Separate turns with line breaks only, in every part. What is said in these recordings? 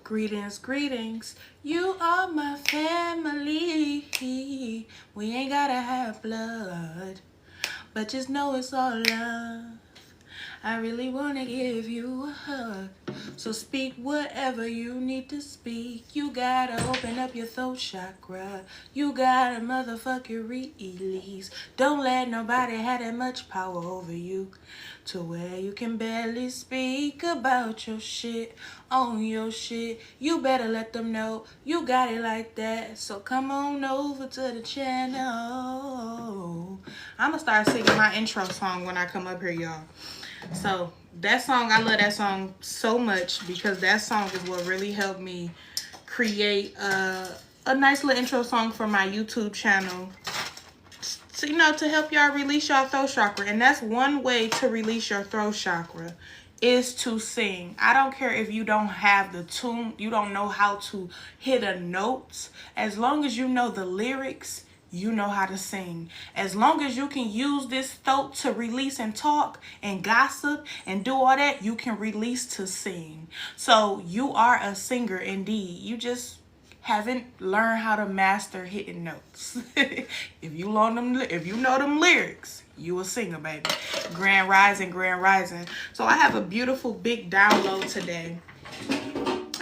Greetings, greetings. You are my family. We ain't gotta have blood, but just know it's all love. I really wanna give you a hug. So speak whatever you need to speak. You gotta open up your throat chakra. You gotta motherfucking release. Don't let nobody have that much power over you to where you can barely speak about your shit, on your shit. You better let them know you got it like that. So come on over to the channel. I'm gonna start singing my intro song when I come up here, y'all. So that song, I love that song so much because that song is what really helped me create a nice little intro song for my YouTube channel. So, you know, to help y'all release your throat chakra. And that's one way to release your throat chakra is to sing. I don't care if you don't have the tune, you don't know how to hit a note. As long as you know the lyrics, you know how to sing. As long as you can use this throat to release and talk and gossip and do all that, you can release to sing. So you are a singer indeed. You just haven't learned how to master hitting notes. If you know them lyrics, you a singer, baby. Grand rising, grand rising. So I have a beautiful big download today.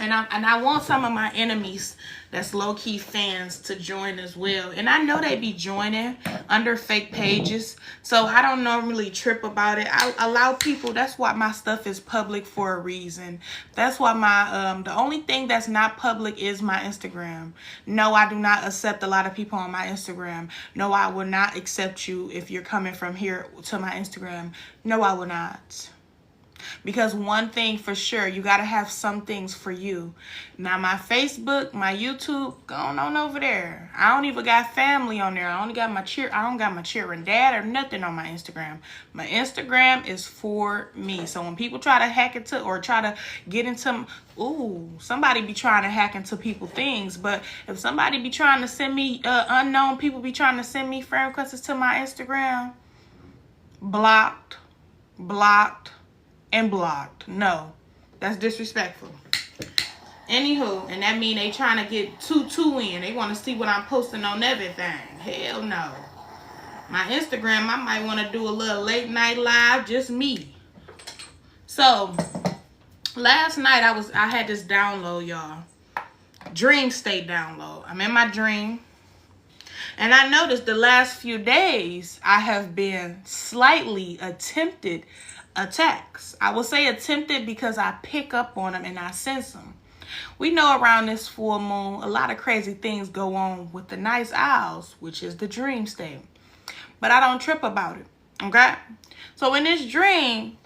And I want some of my enemies that's low-key fans to join as well. And I know they be joining under fake pages. So I don't normally trip about it. I allow people, that's why my stuff is public for a reason. That's why my, the only thing that's not public is my Instagram. No, I do not accept a lot of people on my Instagram. No, I will not accept you if you're coming from here to my Instagram. No, I will not. Because one thing for sure, you got to have some things for you. Now, my Facebook, my YouTube, going on over there. I don't even got family on there. I don't got my cheering dad or nothing on my Instagram. My Instagram is for me. So when people try to hack into or try to get into, somebody be trying to hack into people's things. But if somebody be trying to send me, unknown people be trying to send me friend requests to my Instagram, blocked, and blocked. No, that's disrespectful. Anywho, and that mean they trying to get two in. They want to see what I'm posting on everything. Hell no. My Instagram, I might want to do a little late night live, just me. So last night I had this download, y'all. Dream state download. I'm in my dream. And I noticed the last few days I have been slightly attempted attacks. I will say attempted because I pick up on them and I sense them. We know around this full moon, a lot of crazy things go on with the nice owls, which is the dream state. But I don't trip about it, okay? So in this dream,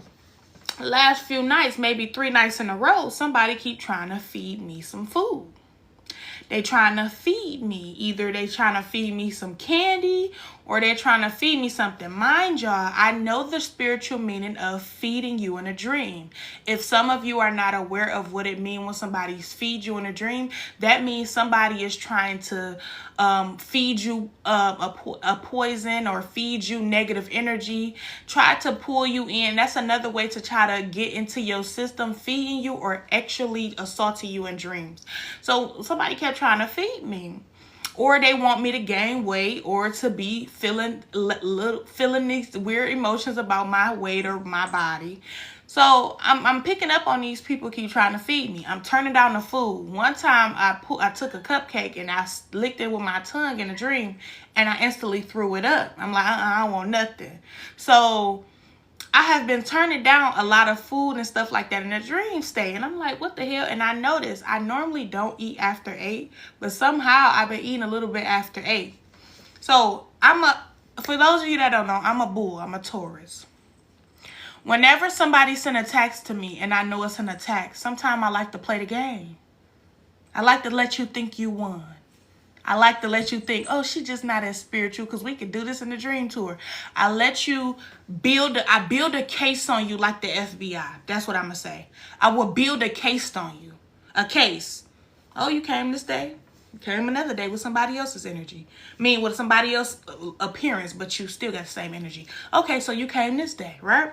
last few nights, maybe 3 nights in a row, somebody keep trying to feed me some food. They trying to feed me. Either they trying to feed me some candy or they're trying to feed me something. Mind y'all, I know the spiritual meaning of feeding you in a dream. If some of you are not aware of what it means when somebody feeds you in a dream, that means somebody is trying to feed you a poison or feed you negative energy, try to pull you in. That's another way to try to get into your system, feeding you or actually assaulting you in dreams. So somebody kept trying to feed me. Or they want me to gain weight or to be feeling these weird emotions about my weight or my body. So I'm picking up on these people keep trying to feed me. I'm turning down the food. One time I took a cupcake and I licked it with my tongue in a dream and I instantly threw it up. I'm like, I don't want nothing. So I have been turning down a lot of food and stuff like that in a dream state. And I'm like, what the hell? And I noticed I normally don't eat after 8, but somehow I've been eating a little bit after 8. So for those of you that don't know, I'm a bull. I'm a Taurus. Whenever somebody sends a text to me and I know it's an attack, sometimes I like to play the game. I like to let you think you won. I like to let you think, oh, she's just not as spiritual because we can do this in the dream tour. I let you build a case on you like the FBI. That's what I'm going to say. I will build a case on you. A case. Oh, you came this day. You came another day with somebody else's energy. With somebody else's appearance, but you still got the same energy. Okay, so you came this day, right?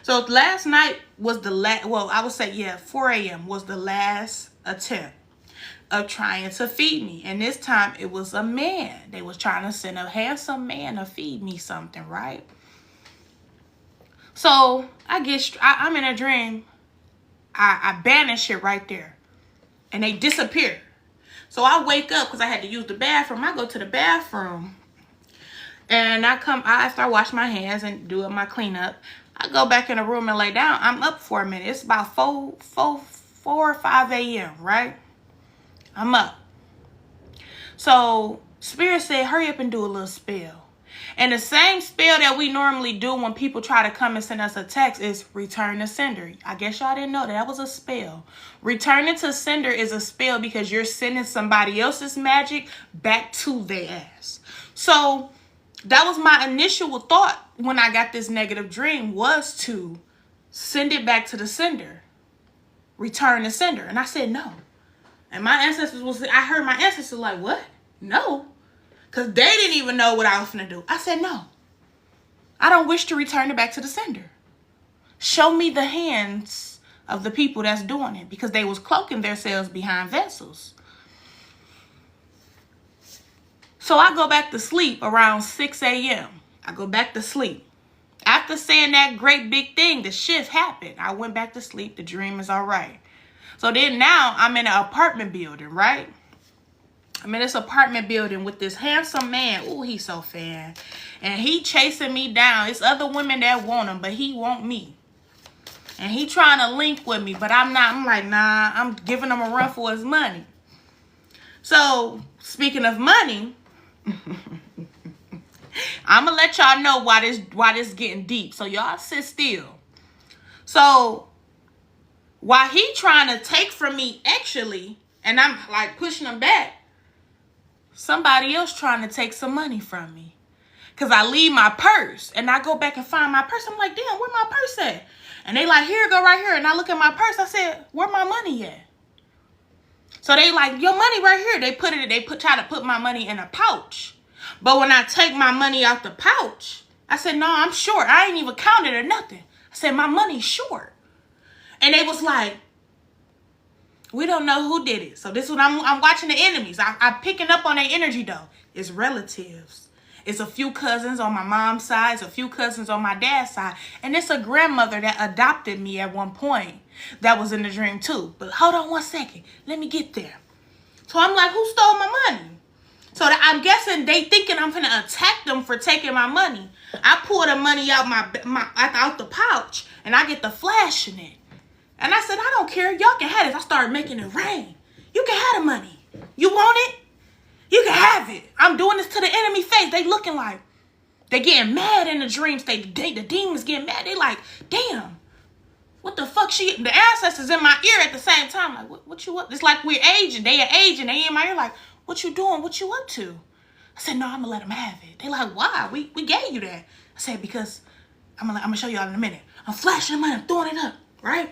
So last night was the last, well, I would say, 4 a.m. was the last attempt of trying to feed me. And this time it was a man. They was trying to send a handsome man to feed me something, right? So I'm in a dream. I banish it right there. And they disappear. So I wake up because I had to use the bathroom. I go to the bathroom. And after I wash my hands and do my cleanup, I go back in the room and lay down. I'm up for a minute. It's about 4 or 5 a.m., right? I'm up. So Spirit said, hurry up and do a little spell. And the same spell that we normally do when people try to come and send us a text is return to sender. I guess y'all didn't know that was a spell. Returning to sender is a spell because you're sending somebody else's magic back to their ass. So that was my initial thought when I got this negative dream, was to send it back to the sender. Return to sender. And I said no. And my ancestors I heard my ancestors like, what? No. Because they didn't even know what I was going to do. I said, no. I don't wish to return it back to the sender. Show me the hands of the people that's doing it. Because they was cloaking themselves behind vessels. So I go back to sleep around 6 a.m. I go back to sleep. After saying that great big thing, the shift happened. I went back to sleep. The dream is all right. So then now I'm in an apartment building, right? I'm in this apartment building with this handsome man. Ooh, he's so fan. And he chasing me down. It's other women that want him, but he want me. And he trying to link with me, but I'm not. I'm like, nah, I'm giving him a run for his money. So, speaking of money, I'm going to let y'all know why this getting deep. So, y'all sit still. So, while he trying to take from me, actually, and I'm like pushing him back, somebody else trying to take some money from me. Because I leave my purse. And I go back and find my purse. I'm like, damn, where my purse at? And they like, here, go right here. And I look at my purse. I said, where my money at? So they like, your money right here. They try to put my money in a pouch. But when I take my money out the pouch, I said, no, I'm short. I ain't even counted or nothing. I said, my money's short. And they was like, we don't know who did it. So this is what I'm watching the enemies. I'm picking up on their energy though. It's relatives. It's a few cousins on my mom's side. It's a few cousins on my dad's side. And it's a grandmother that adopted me at one point that was in the dream too. But hold on one second. Let me get there. So I'm like, who stole my money? So I'm guessing they thinking I'm going to attack them for taking my money. I pull the money out out the pouch and I get the flash in it. And I said, I don't care. Y'all can have it. I started making it rain. You can have the money. You want it? You can have it. I'm doing this to the enemy face. They looking like, they getting mad in the dreams. The demons getting mad. They like, damn, what the fuck the ancestors in my ear at the same time. Like, what you up? It's like we're aging. They are aging. They in my ear like, what you doing? What you up to? I said, no, I'm going to let them have it. They like, why? We gave you that. I said, because I'm going to show y'all in a minute. I'm flashing the money. I'm throwing it up, right?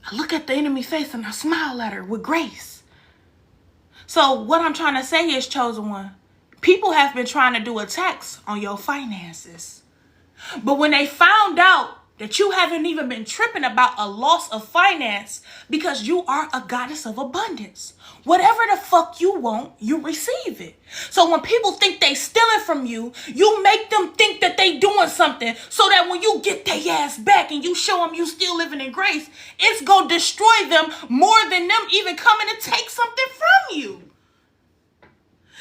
I look at the enemy face and I smile at her with grace. So what I'm trying to say is, chosen one, people have been trying to do attacks on your finances. But when they found out that you haven't even been tripping about a loss of finance because you are a goddess of abundance. Whatever the fuck you want, you receive it. So when people think they stealing from you, you make them think that they doing something so that when you get their ass back and you show them you still living in grace, it's going to destroy them more than them even coming to take something from you.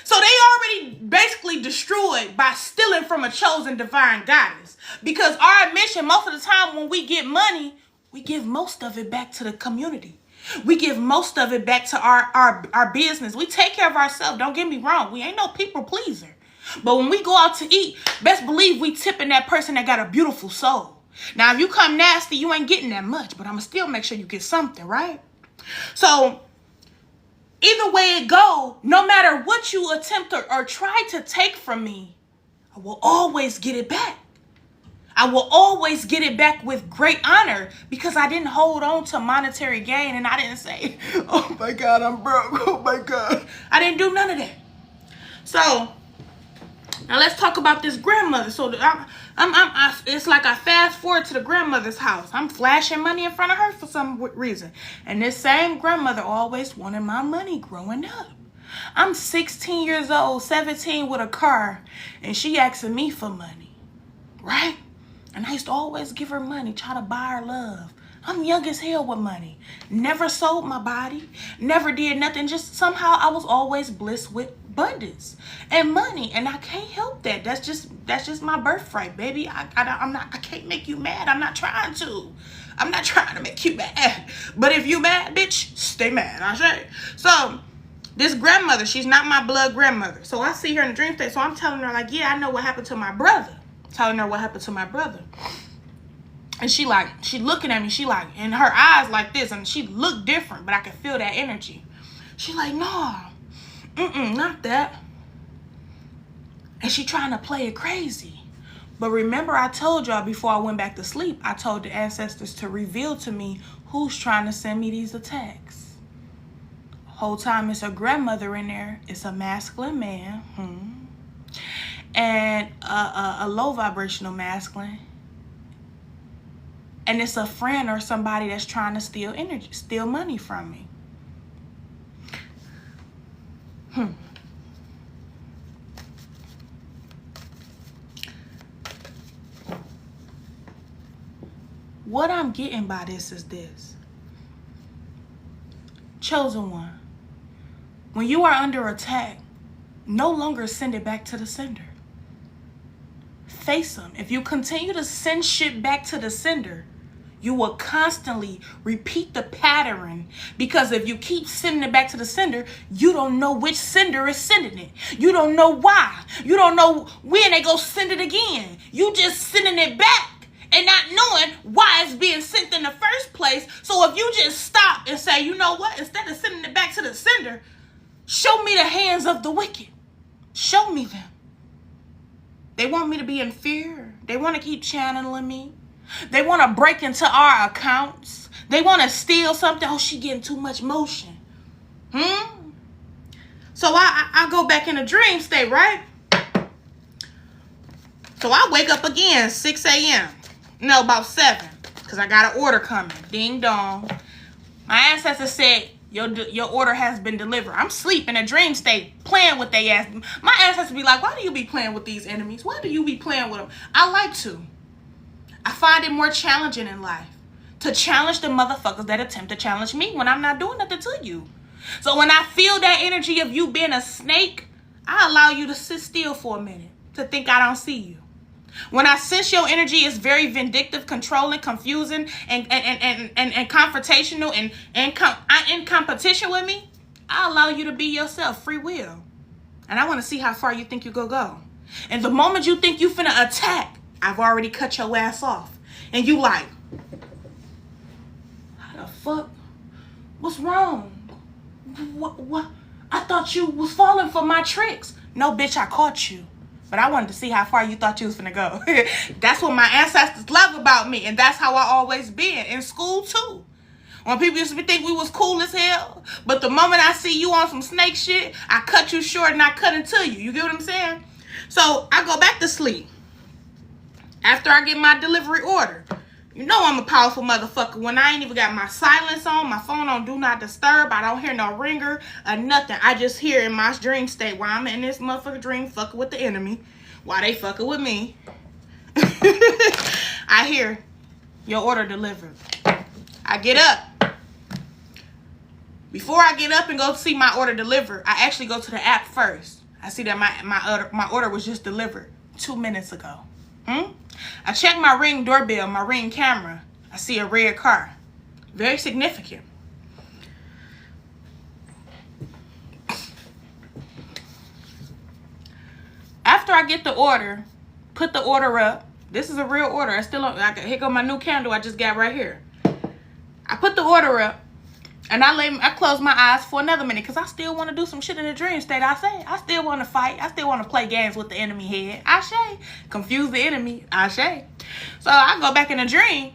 So they already basically destroyed by stealing from a chosen divine goddess. Because our mission, most of the time when we get money, we give most of it back to the community. We give most of it back to our business. We take care of ourselves. Don't get me wrong. We ain't no people pleaser. But when we go out to eat, best believe we tipping that person that got a beautiful soul. Now, if you come nasty, you ain't getting that much. But I'm going to still make sure you get something, right? So either way it go, no matter what you attempt or try to take from me, I will always get it back. I will always get it back with great honor because I didn't hold on to monetary gain and I didn't say, oh my God, I'm broke. Oh my God. I didn't do none of that. So now let's talk about this grandmother. So It's like I fast forward to the grandmother's house. I'm flashing money in front of her for some reason. And this same grandmother always wanted my money growing up. I'm 16 years old, 17 with a car, and she asking me for money, right? And I used to always give her money, try to buy her love. I'm young as hell with money. Never sold my body, never did nothing. Just somehow I was always blessed with abundance and money, and I can't help that. That's just my birthright, baby. I can't make you mad. I'm not trying to. I'm not trying to make you mad. But if you mad, bitch, stay mad. I say. So this grandmother, she's not my blood grandmother. So I see her in the dream state. So I'm telling her, like, yeah, I know what happened to my brother. Telling her what happened to my brother. And she looking at me, she like, in her eyes like this, and she looked different, but I could feel that energy. She like, no, not that. And she trying to play it crazy. But remember, I told y'all before I went back to sleep, I told the ancestors to reveal to me who's trying to send me these attacks. Whole time it's a grandmother in there. It's a masculine man. And a low vibrational masculine. And it's a friend or somebody that's trying to steal energy, steal money from me. What I'm getting by this is this. Chosen one, when you are under attack, no longer send it back to the sender. Face them. If you continue to send shit back to the sender, you will constantly repeat the pattern, because if you keep sending it back to the sender, you don't know which sender is sending it. You don't know why. You don't know when they go send it again. You just sending it back and not knowing why it's being sent in the first place. So if you just stop and say, you know what, instead of sending it back to the sender, show me the hands of the wicked. Show me them. They want me to be in fear. They want to keep channeling me. They want to break into our accounts. They want to steal something. Oh, she getting too much motion. So I go back in a dream state, right? So I wake up again, 6 a.m. No, about 7. Because I got an order coming. Ding dong. My ancestor said, your order has been delivered. I'm asleep in a dream state, playing with they ass. My ancestors be like, why do you be playing with these enemies? Why do you be playing with them? I like to. I find it more challenging in life to challenge the motherfuckers that attempt to challenge me when I'm not doing nothing to you. So when I feel that energy of you being a snake, I allow you to sit still for a minute to think I don't see you. When I sense your energy is very vindictive, controlling, confusing, and confrontational, and in competition with me, I allow you to be yourself, free will. And I want to see how far you think you go. And the moment you think you finna attack, I've already cut your ass off. And you like, how the fuck? What's wrong? What? I thought you was falling for my tricks. No, bitch, I caught you. But I wanted to see how far you thought you was finna go. That's what my ancestors love about me. And that's how I always been. In school, too. When people used to think we was cool as hell. But the moment I see you on some snake shit, I cut you short and I cut into you. You get what I'm saying? So I go back to sleep. After I get my delivery order. You know I'm a powerful motherfucker. When I ain't even got my silence on, my phone on do not disturb, I don't hear no ringer or nothing. I just hear in my dream state while I'm in this motherfucker dream fucking with the enemy. While they fucking with me. I hear your order delivered. I get up. Before I get up and go see my order delivered, I actually go to the app first. I see that my order was just delivered 2 minutes ago. I check my Ring doorbell, my Ring camera. I see a red car. Very significant. After I get the order, put the order up. This is a real order. I still don't, here go my new candle I just got right here. I put the order up. And I close my eyes for another minute because I still want to do some shit in the dream state. I still want to fight. I still want to play games with the enemy head. Confuse the enemy. So I go back in the dream.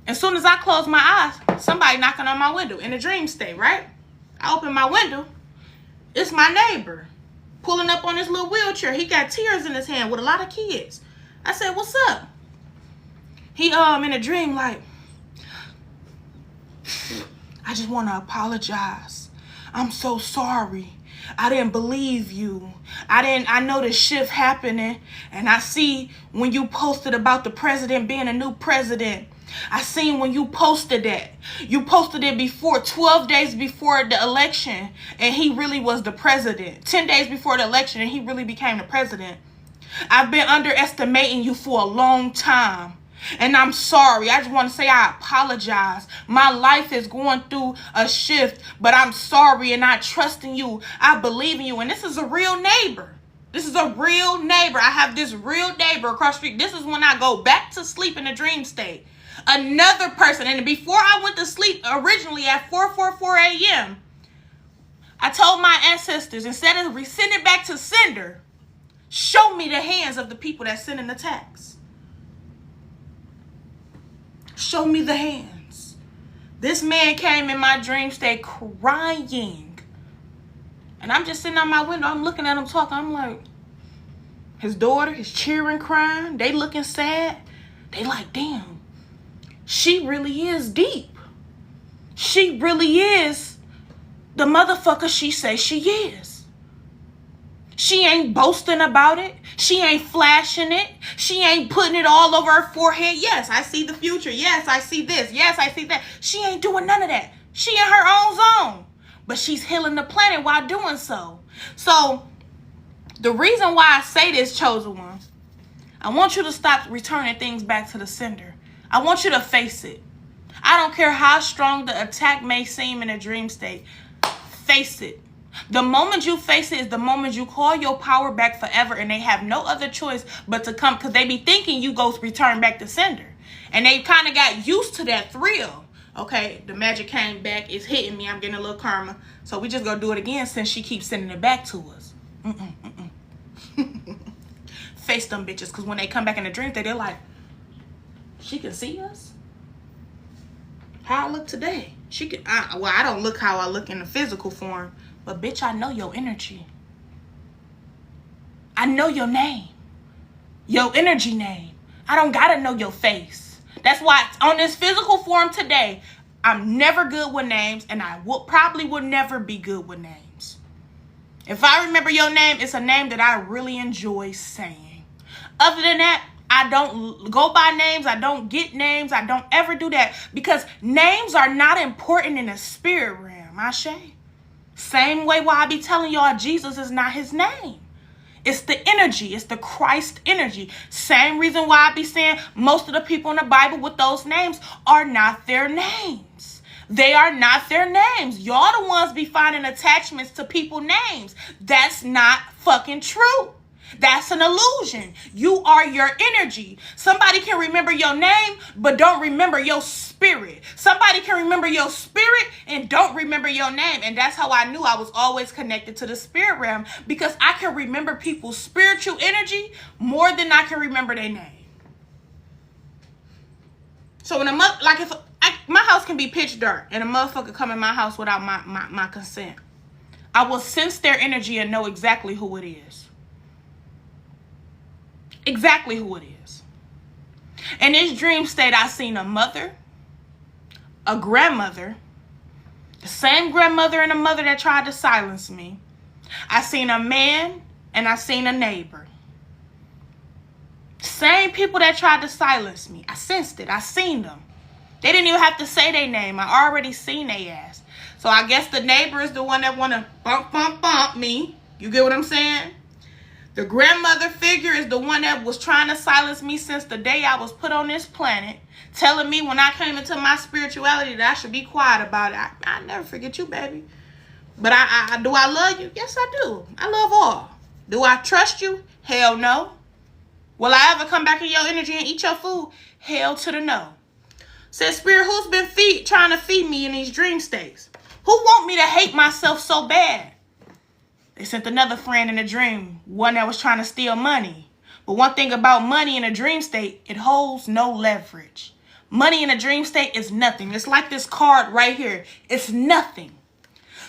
As soon as I close my eyes, somebody knocking on my window in the dream state, right? I open my window. It's my neighbor pulling up on his little wheelchair. He got tears in his hand with a lot of kids. I said, what's up? He in a dream like, I just want to apologize. I'm so sorry. I didn't believe you. I know the shift happening, and I see when you posted about the president being a new president. I seen when you posted that. You posted it before, 12 days before the election, and he really was the president. 10 days before the election, and he really became the president. I've been underestimating you for a long time. And I'm sorry. I just want to say I apologize. My life is going through a shift, but I'm sorry and I trust in you. I believe in you. And this is a real neighbor. This is a real neighbor. I have this real neighbor across the street. This is when I go back to sleep in a dream state. Another person. And before I went to sleep originally at 4:44 a.m., I told my ancestors, instead of send it back to sender, show me the hands of the people that sending the text. Show me the hands. This man came in my dream state crying. And I'm just sitting out my window. I'm looking at him talking. I'm like, his daughter is cheering, crying. They looking sad. They like, damn, she really is deep. She really is the motherfucker she says she is. She ain't boasting about it. She ain't flashing it. She ain't putting it all over her forehead. Yes, I see the future. Yes, I see this. Yes, I see that. She ain't doing none of that. She in her own zone. But she's healing the planet while doing so. So, the reason why I say this, chosen ones, I want you to stop returning things back to the sender. I want you to face it. I don't care how strong the attack may seem in a dream state. Face it. The moment you face it is the moment you call your power back forever, and they have no other choice but to come, because they be thinking you go return back to sender. And they kind of got used to that thrill. Okay, the magic came back. It's hitting me. I'm getting a little karma. So we just gonna do it again since she keeps sending it back to us. Face them bitches, because when they come back in the dream, they're like, she can see us? How I look today? She can. I don't look how I look in the physical form. But bitch, I know your energy. I know your name. Your energy name. I don't gotta know your face. That's why on this physical form today, I'm never good with names, and I probably will never be good with names. If I remember your name, it's a name that I really enjoy saying. Other than that, I don't go by names. I don't get names. I don't ever do that, because names are not important in the spirit realm. Ashe. Same way why I be telling y'all Jesus is not his name. It's the energy. It's the Christ energy. Same reason why I be saying most of the people in the Bible with those names are not their names. They are not their names. Y'all the ones be finding attachments to people's names. That's not fucking true. That's an illusion. You are your energy. Somebody can remember your name, but don't remember your spirit. Somebody can remember your spirit and don't remember your name. And that's how I knew I was always connected to the spirit realm, because I can remember people's spiritual energy more than I can remember their name. So when my house can be pitch dark and a motherfucker come in my house without my consent, I will sense their energy and know exactly who it is. Exactly who it is. In this dream state, I seen a mother, a grandmother, the same grandmother and a mother that tried to silence me. I seen a man and I seen a neighbor. Same people that tried to silence me. I sensed it. I seen them. They didn't even have to say their name. I already seen their ass. So I guess the neighbor is the one that want to bump me. You get what I'm saying? The grandmother figure is the one that was trying to silence me since the day I was put on this planet, telling me when I came into my spirituality that I should be quiet about it. I never forget you, baby. But do I love you? Yes, I do. I love all. Do I trust you? Hell no. Will I ever come back in your energy and eat your food? Hell to the no. Said Spirit, who's been trying to feed me in these dream states? Who want me to hate myself so bad? They sent another friend in a dream, one that was trying to steal money. But one thing about money in a dream state, it holds no leverage. Money in a dream state is nothing. It's like this card right here. It's nothing.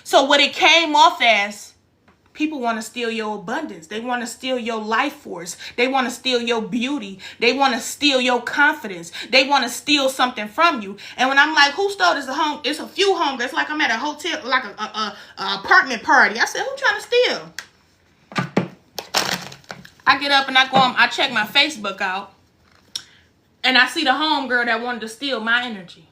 So what it came off as, People want to steal your abundance. They want to steal your life force. They want to steal your beauty. They want to steal your confidence. They want to steal something from you. And when I'm like, who stole this? It's a few hungry. It's like I'm at a hotel, like a apartment party. I said, who trying to steal? I get up and I check my Facebook out. And I see the homegirl that wanted to steal my energy.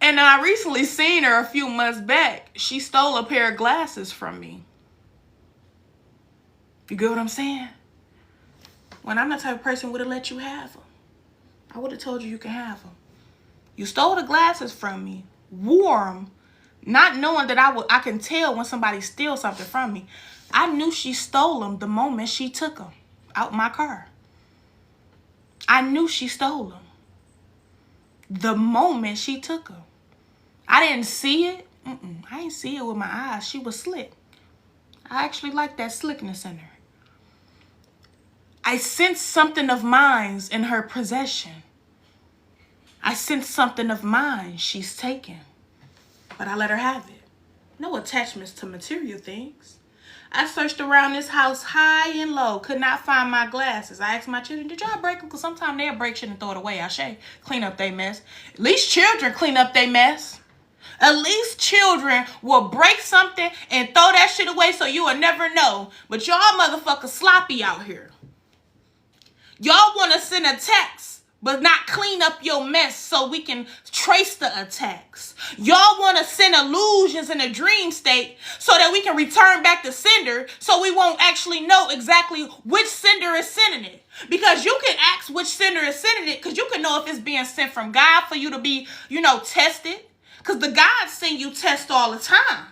And I recently seen her a few months back. She stole a pair of glasses from me. You get what I'm saying? When I'm the type of person who would have let you have them. I would have told you can have them. You stole the glasses from me, wore them, not knowing that I can tell when somebody steals something from me. I knew she stole them the moment she took them out my car. I knew she stole them the moment she took them. I didn't see it. I didn't see it with my eyes. She was slick. I actually like that slickness in her. I sensed something of mine in her possession. I sensed something of mine she's taken. But I let her have it. No attachments to material things. I searched around this house high and low. Could not find my glasses. I asked my children, did y'all break them? Because sometimes they'll break shit and throw it away. I say, clean up their mess. At least children clean up their mess. At least children will break something and throw that shit away so you will never know. But y'all motherfuckers sloppy out here. Y'all want to send a text, but not clean up your mess so we can trace the attacks. Y'all want to send illusions in a dream state so that we can return back to sender so we won't actually know exactly which sender is sending it. Because you can ask which sender is sending it because you can know if it's being sent from God for you to be, tested. Because the gods send you tests all the time.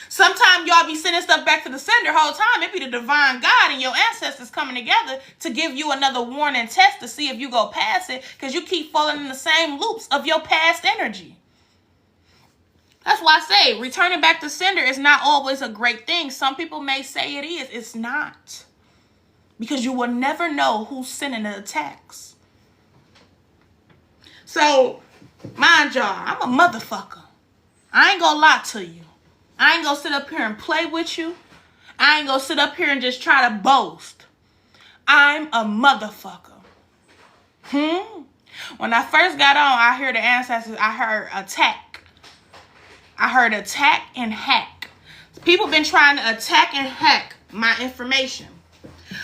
Sometimes y'all be sending stuff back to the sender whole time. It be the divine God and your ancestors coming together to give you another warning test to see if you go past it. Because you keep falling in the same loops of your past energy. That's why I say returning back to sender is not always a great thing. Some people may say it is. It's not. Because you will never know who's sending the attacks. So, mind y'all, I'm a motherfucker. I ain't gonna lie to you. I ain't gonna sit up here and play with you. I ain't gonna sit up here and just try to boast. I'm a motherfucker. When I first got on, I heard the ancestors, I heard attack. I heard attack and hack. People been trying to attack and hack my information.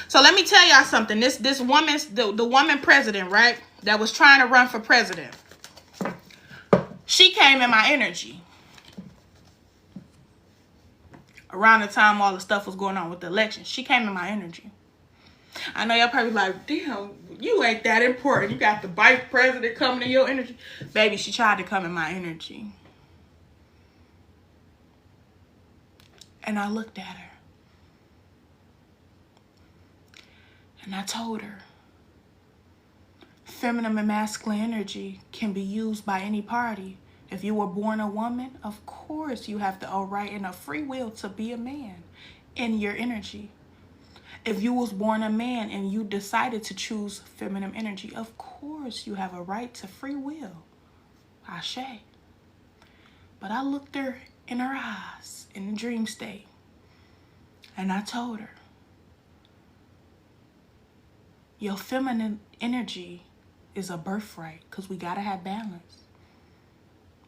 So let me tell y'all something. This woman's the woman president, right? That was trying to run for president. She came in my energy. Around the time all the stuff was going on with the election. She came in my energy. I know y'all probably like, damn, you ain't that important. You got the vice president coming in your energy. Baby, she tried to come in my energy. And I looked at her. And I told her, feminine and masculine energy can be used by any party. If you were born a woman, of course you have the right and a free will to be a man in your energy. If you was born a man and you decided to choose feminine energy, of course you have a right to free will. Ashe. But I looked her in her eyes in the dream state. And I told her, your feminine energy is a birthright because we got to have balance.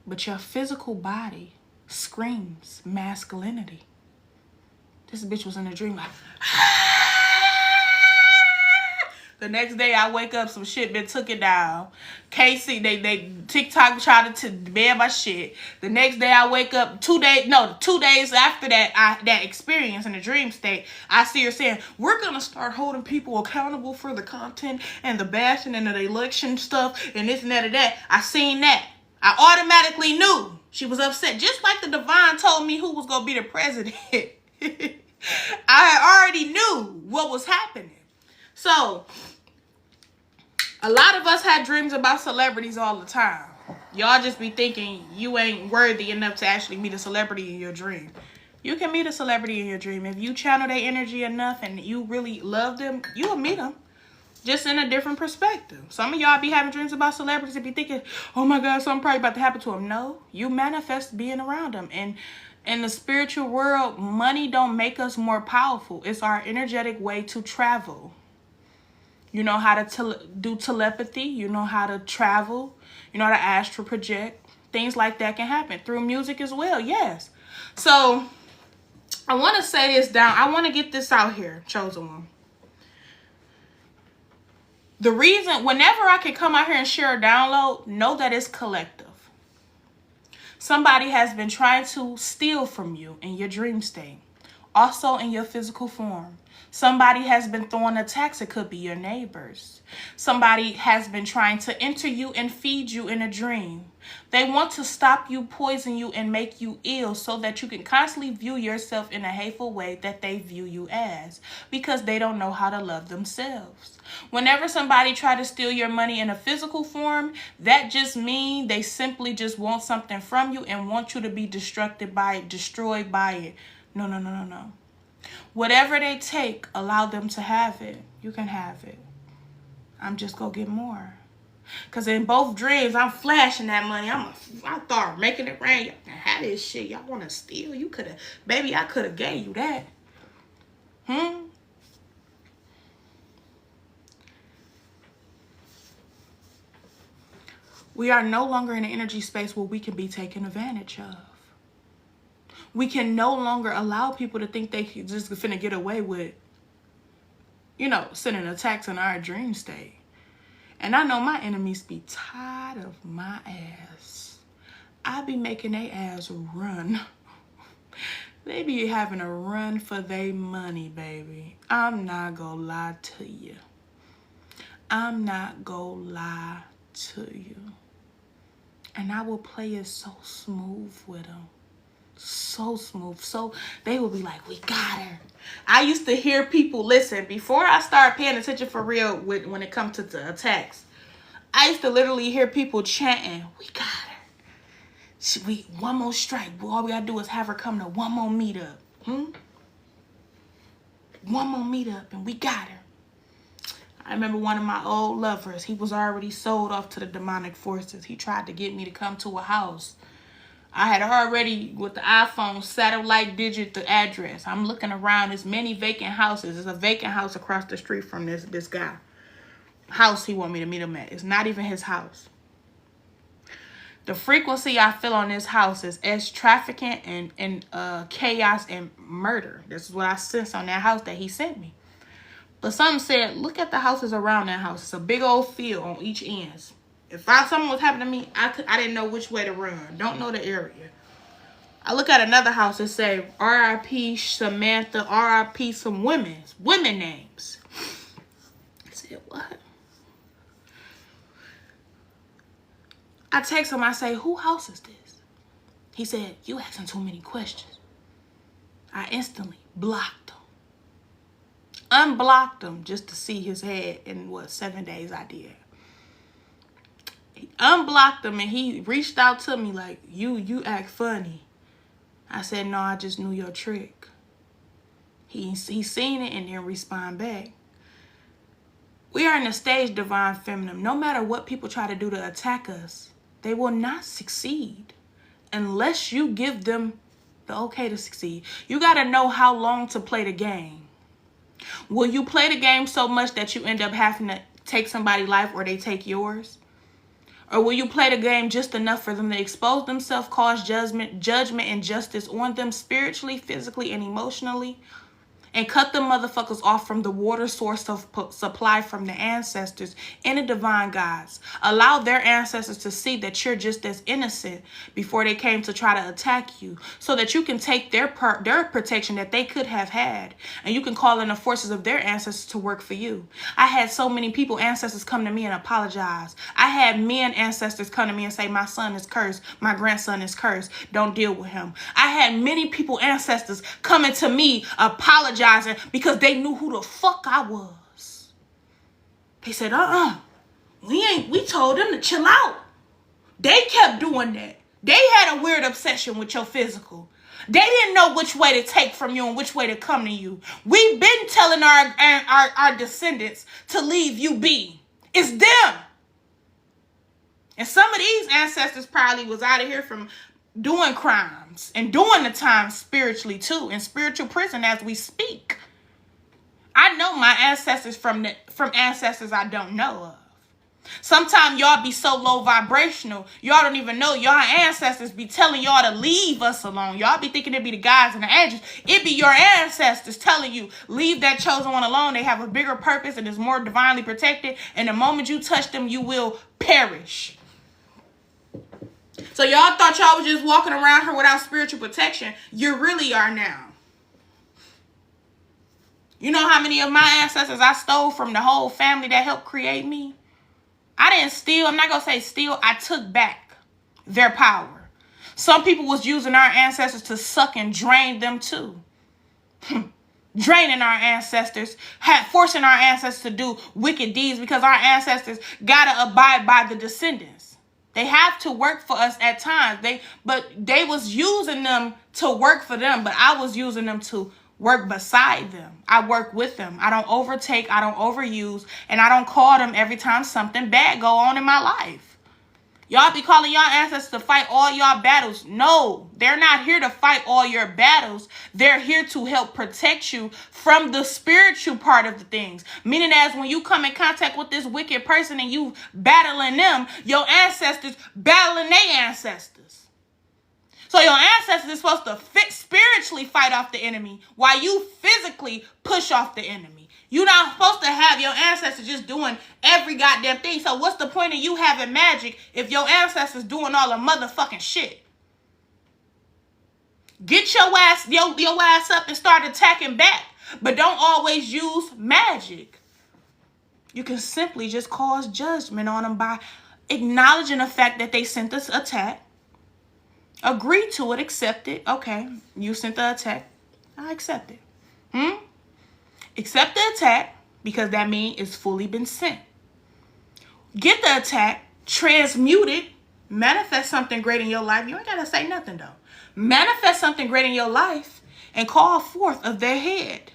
But your physical body screams masculinity. This bitch was in a dream like, The next day I wake up, some shit been took it down. Casey, they TikTok tried to ban my shit. The next day I wake up, 2 days after that, that experience in the dream state, I see her saying, we're going to start holding people accountable for the content and the bashing and the election stuff and this and that and that. I seen that. I automatically knew she was upset. Just like the divine told me who was going to be the president. I already knew what was happening. So, a lot of us had dreams about celebrities all the time. Y'all just be thinking you ain't worthy enough to actually meet a celebrity in your dream. You can meet a celebrity in your dream. If you channel their energy enough and you really love them, you will meet them. just in a different perspective. Some of y'all be having dreams about celebrities and be thinking, oh my God, something probably about to happen to them. No, you manifest being around them. And in the spiritual world, money don't make us more powerful. It's our energetic way to travel. You know how to do telepathy. You know how to travel. You know how to astral project. Things like that can happen through music as well. Yes. So I want to say this down. I want to get this out here, chosen one. The reason, whenever I can come out here and share a download, know that it's collective. Somebody has been trying to steal from you in your dream state. Also in your physical form. Somebody has been throwing attacks. It could be your neighbors. Somebody has been trying to enter you and feed you in a dream. They want to stop you, poison you, and make you ill so that you can constantly view yourself in a hateful way that they view you as, because they don't know how to love themselves. Whenever somebody try to steal your money in a physical form, that just means they simply just want something from you and want you to be destroyed by it. No. Whatever they take, allow them to have it. You can have it. I'm just gonna get more. Because in both dreams, I'm flashing that money. I thought making it rain. Y'all can have this shit. Y'all want to steal? You could have. Baby, I could have gave you that. We are no longer in an energy space where we can be taken advantage of. We can no longer allow people to think they just finna get away with, sending attacks in our dream state. And I know my enemies be tired of my ass. I be making their ass run. They be having a run for their money, baby. I'm not gonna lie to you. I'm not gonna lie to you. And I will play it so smooth with them. So smooth. So they will be like, we got her. I used to hear people, listen, before I started paying attention for real when it comes to the attacks, I used to literally hear people chanting, we got her. One more strike. All we gotta do is have her come to one more meetup. One more meetup and we got her. I remember one of my old lovers, he was already sold off to the demonic forces. He tried to get me to come to a house. I had already, with the iPhone, satellite digit the address. I'm looking around. There's many vacant houses. There's a vacant house across the street from this guy. House he want me to meet him at. It's not even his house. The frequency I feel on this house is as trafficking and chaos and murder. This is what I sense on that house that he sent me. But something said, look at the houses around that house. It's a big old field on each end. If something was happening to me, I didn't know which way to run. Don't know the area. I look at another house and say, R.I.P. Samantha, R.I.P. some women names. I said, what? I text him, I say, who house is this? He said, you asking too many questions. I instantly blocked him. Unblocked him just to see his head in 7 days I did. He unblocked him and he reached out to me like, you act funny. I said, no, I just knew your trick. He seen it and didn't respond back. We are in a stage, Divine Feminine. No matter what people try to do to attack us, they will not succeed unless you give them the okay to succeed. You got to know how long to play the game. Will you play the game so much that you end up having to take somebody's life or they take yours? Or will you play the game just enough for them to expose themselves, cause judgment and justice on them spiritually, physically, and emotionally? And cut the motherfuckers off from the water source of supply from the ancestors and the divine gods. Allow their ancestors to see that you're just as innocent before they came to try to attack you, so that you can take their protection that they could have had, and you can call in the forces of their ancestors to work for you. I had so many people, ancestors, come to me and apologize. I had men ancestors come to me and say, my son is cursed, my grandson is cursed, don't deal with him. I had many people, ancestors, coming to me apologizing because they knew who the fuck I was. They said, we told them to chill out. They kept doing that. They had a weird obsession with your physical. They didn't know which way to take from you and which way to come to you. We've been telling our descendants to leave you be. It's them. And some of these ancestors probably was out of here from doing crimes and doing the time spiritually too, in spiritual prison as we speak. I know my ancestors from ancestors I don't know of. Sometimes y'all be so low vibrational, y'all don't even know y'all ancestors be telling y'all to leave us alone. Y'all be thinking it be the guys and the angels. It be your ancestors telling you, leave that chosen one alone. They have a bigger purpose and is more divinely protected. And the moment you touch them, you will perish. So y'all thought y'all was just walking around here without spiritual protection. You really are now. You know how many of my ancestors I stole from the whole family that helped create me? I didn't steal. I'm not going to say steal. I took back their power. Some people was using our ancestors to suck and drain them too. Draining our ancestors, forcing our ancestors to do wicked deeds because our ancestors got to abide by the descendants. They have to work for us at times. But they was using them to work for them, but I was using them to work beside them. I work with them. I don't overtake. I don't overuse. And I don't call them every time something bad go on in my life. Y'all be calling y'all ancestors to fight all y'all battles. No, they're not here to fight all your battles. They're here to help protect you from the spiritual part of the things. Meaning as when you come in contact with this wicked person and you battling them, your ancestors battling their ancestors. So your ancestors is supposed to spiritually fight off the enemy while you physically push off the enemy. You're not supposed to have your ancestors just doing every goddamn thing. So what's the point of you having magic if your ancestors doing all the motherfucking shit? Get your ass up and start attacking back. But don't always use magic. You can simply just cause judgment on them by acknowledging the fact that they sent this attack. Agree to it, accept it. Okay, you sent the attack. I accept it. Accept the attack because that means it's fully been sent. Get the attack, transmute it, manifest something great in your life. You ain't got to say nothing though. Manifest something great in your life and call forth of their head.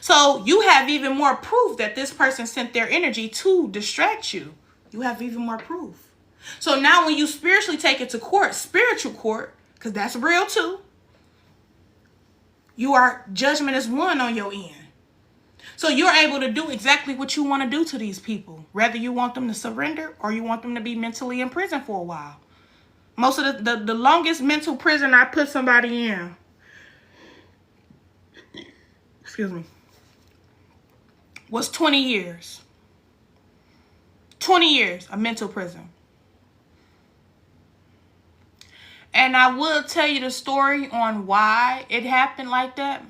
So you have even more proof that this person sent their energy to distract you. You have even more proof. So now when you spiritually take it to court, spiritual court, because that's real too, judgment is won on your end. So you're able to do exactly what you want to do to these people. Whether you want them to surrender or you want them to be mentally in prison for a while. Most of the longest mental prison I put somebody in, was 20 years. 20 years of mental prison. And I will tell you the story on why it happened like that,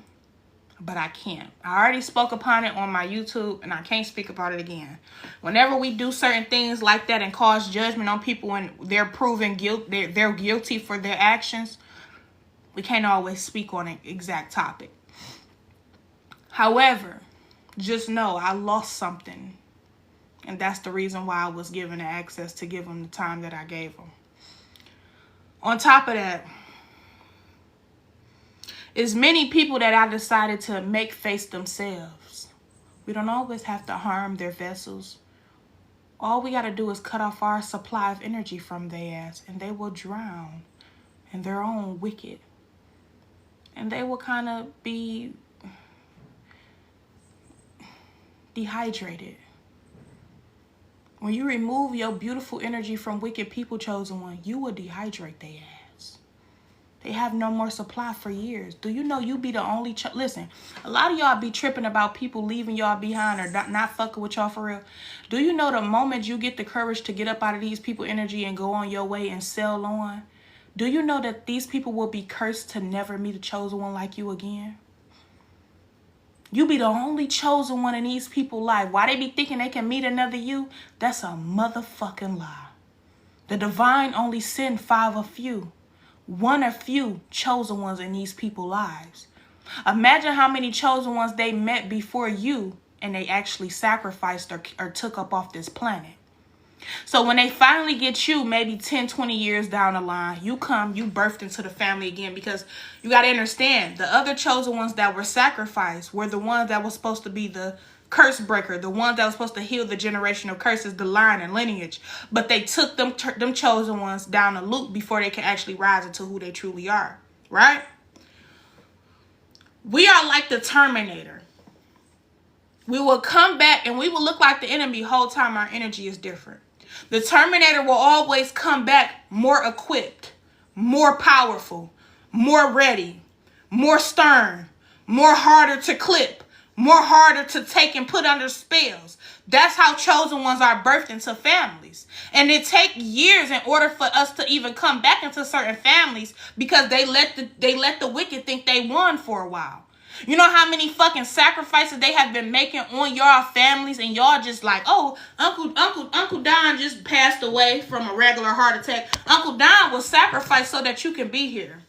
but I can't. I already spoke upon it on my YouTube, and I can't speak about it again. Whenever we do certain things like that and cause judgment on people and they're proven they're guilty for their actions, we can't always speak on an exact topic. However, just know I lost something, and that's the reason why I was given the access to give them the time that I gave them. On top of that, is many people that I decided to make face themselves. We don't always have to harm their vessels. All we got to do is cut off our supply of energy from their ass, and they will drown in their own wicked. And they will kind of be dehydrated. When you remove your beautiful energy from wicked people, chosen one, you will dehydrate their ass. They have no more supply for years. Do you know you be the only... Listen, a lot of y'all be tripping about people leaving y'all behind or not fucking with y'all for real. Do you know the moment you get the courage to get up out of these people energy and go on your way and sail on, do you know that these people will be cursed to never meet a chosen one like you again? You be the only chosen one in these people's life. Why they be thinking they can meet another you? That's a motherfucking lie. The divine only send 5 or few. 1 or few chosen ones in these people's lives. Imagine how many chosen ones they met before you and they actually sacrificed or took up off this planet. So when they finally get you, maybe 10, 20 years down the line, you birthed into the family again, because you got to understand, the other chosen ones that were sacrificed were the ones that were supposed to be the curse breaker, the ones that were supposed to heal the generational curses, the line and lineage. But they took them chosen ones down a loop before they can actually rise into who they truly are, right? We are like the Terminator. We will come back and we will look like the enemy the whole time our energy is different. The Terminator will always come back more equipped, more powerful, more ready, more stern, more harder to clip, more harder to take and put under spells. That's how chosen ones are birthed into families. And it takes years in order for us to even come back into certain families, because they let the wicked think they won for a while. You know how many fucking sacrifices they have been making on y'all families, and y'all just like, oh, Uncle Don just passed away from a regular heart attack. Uncle Don was sacrificed so that you can be here.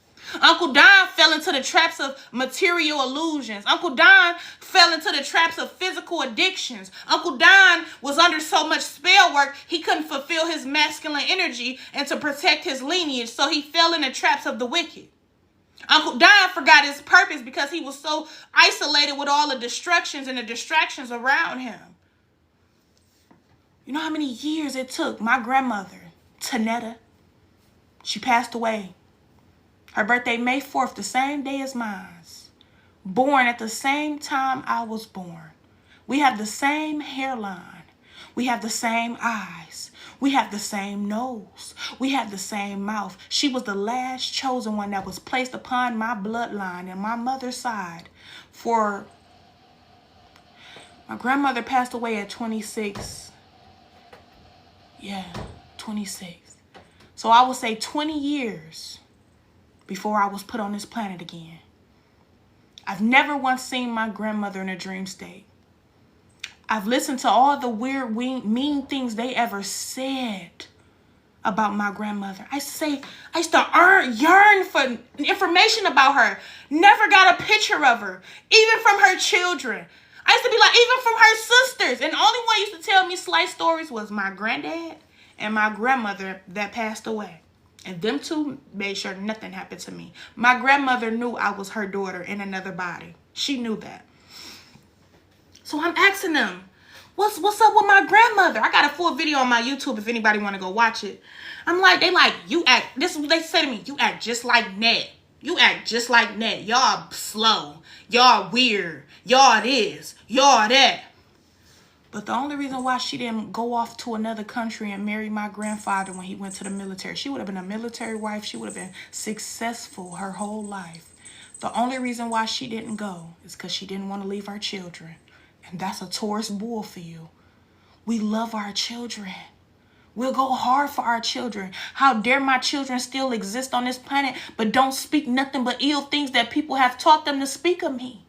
Uncle Don fell into the traps of material illusions. Uncle Don fell into the traps of physical addictions. Uncle Don was under so much spell work, he couldn't fulfill his masculine energy and to protect his lineage, so he fell in the traps of the wicked. Uncle Don forgot his purpose because he was so isolated with all the destructions and the distractions around him. You know how many years it took? My grandmother, Tanetta, she passed away. Her birthday, May 4th, the same day as mine. Born at the same time I was born. We have the same hairline. We have the same eyes. We have the same nose. We have the same mouth. She was the last chosen one that was placed upon my bloodline and my mother's side. For my grandmother passed away at 26. Yeah, 26. So I would say 20 years before I was put on this planet again. I've never once seen my grandmother in a dream state. I've listened to all the weird, mean things they ever said about my grandmother. I used to yearn for information about her. Never got a picture of her, even from her children. I used to be like, even from her sisters. And the only one used to tell me slice stories was my granddad and my grandmother that passed away. And them two made sure nothing happened to me. My grandmother knew I was her daughter in another body. She knew that. So I'm asking them, what's up with my grandmother? I got a full video on my YouTube if anybody want to go watch it. I'm like, this is what they say to me. You act just like Ned. You act just like Ned. Y'all slow. Y'all weird. Y'all this. Y'all that. But the only reason why she didn't go off to another country and marry my grandfather when he went to the military, she would have been a military wife. She would have been successful her whole life. The only reason why she didn't go is because she didn't want to leave our children. And that's a Taurus bull for you. We love our children. We'll go hard for our children. How dare my children still exist on this planet, but don't speak nothing but ill things that people have taught them to speak of me.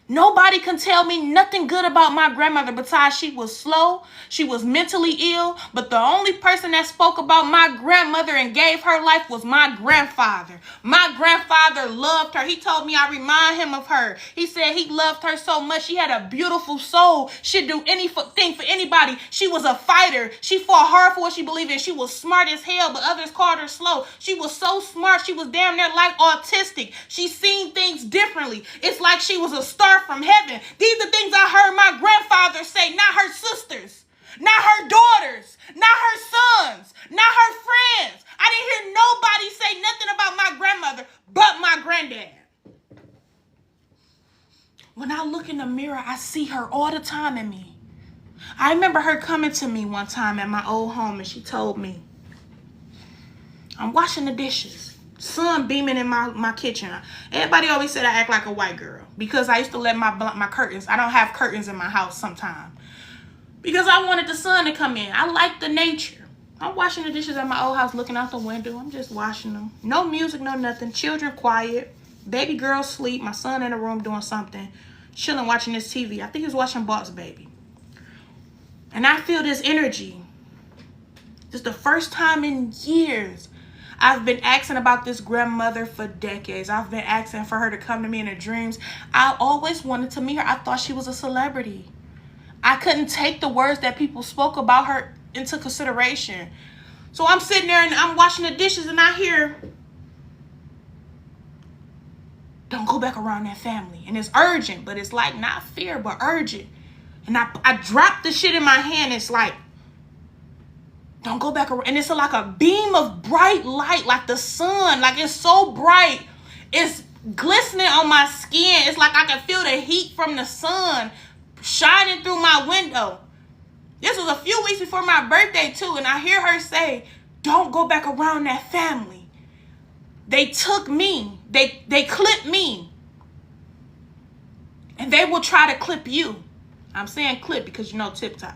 Nobody can tell me nothing good about my grandmother besides she was slow, she was mentally ill, but the only person that spoke about my grandmother and gave her life was my grandfather. My grandfather loved her. He told me I remind him of her. He said he loved her so much. She had a beautiful soul. She'd do anything for anybody. She was a fighter. She fought hard for what she believed in. She was smart as hell, but others called her slow. She was so smart. She was damn near like autistic. She seen things differently. It's like she was a star from heaven. These are things I heard my grandfather say, not her sisters, not her daughters, not her sons, not her friends. I didn't hear nobody say nothing about my grandmother but my granddad. When I look in the mirror, I see her all the time in me. I remember her coming to me one time at my old home, and she told me, I'm washing the dishes. Sun beaming in my kitchen. Everybody always said I act like a white girl because I used to let my curtains. I don't have curtains in my house sometimes because I wanted the sun to come in. I like the nature. I'm washing the dishes at my old house, looking out the window. I'm just washing them. No music, no nothing. Children quiet. Baby girl sleep. My son in the room doing something. Chilling, watching this TV. I think he was watching Boss Baby. And I feel this energy. This is the first time in years I've been asking about this grandmother for decades. I've been asking for her to come to me in her dreams. I always wanted to meet her. I thought she was a celebrity. I couldn't take the words that people spoke about her into consideration. So I'm sitting there and I'm washing the dishes and I hear, don't go back around that family. And it's urgent, but it's like not fear, but urgent. And I dropped the shit in my hand. It's like, don't go back around. And it's like a beam of bright light, like the sun. Like it's so bright. It's glistening on my skin. It's like I can feel the heat from the sun shining through my window. This was a few weeks before my birthday too. And I hear her say, don't go back around that family. They took me. They clipped me. And they will try to clip you. I'm saying clip because you know TikTok.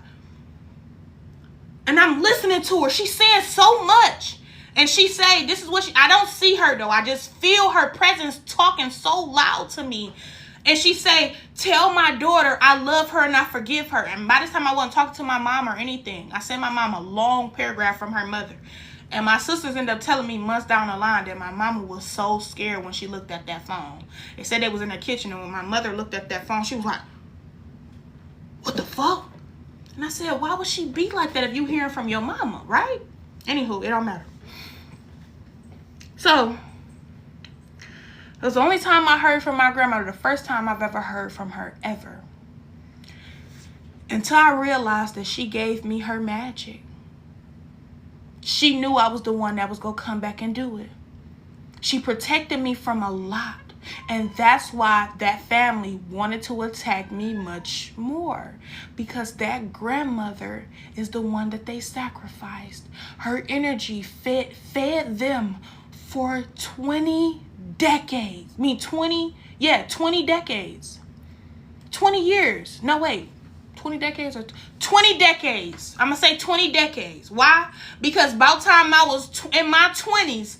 And I'm listening to her. She's saying so much. And she say, this is what I don't see her though. I just feel her presence talking so loud to me. And she say, tell my daughter I love her and I forgive her. And by this time I wasn't talking to my mom or anything. I sent my mom a long paragraph from her mother. And my sisters ended up telling me months down the line that my mama was so scared when she looked at that phone. They said they was in the kitchen, and when my mother looked at that phone, she was like, what the fuck? And I said, why would she be like that if you hearing from your mama, right? Anywho, it don't matter. So, it was the only time I heard from my grandmother, the first time I've ever heard from her, ever. Until I realized that she gave me her magic. She knew I was the one that was going to come back and do it. She protected me from a lot. And that's why that family wanted to attack me much more. Because that grandmother is the one that they sacrificed. Her energy fed them for 20 decades. 20 decades. 20 years. No, wait. 20 decades or 20 decades. I'm going to say 20 decades. Why? Because about time I was in my 20s,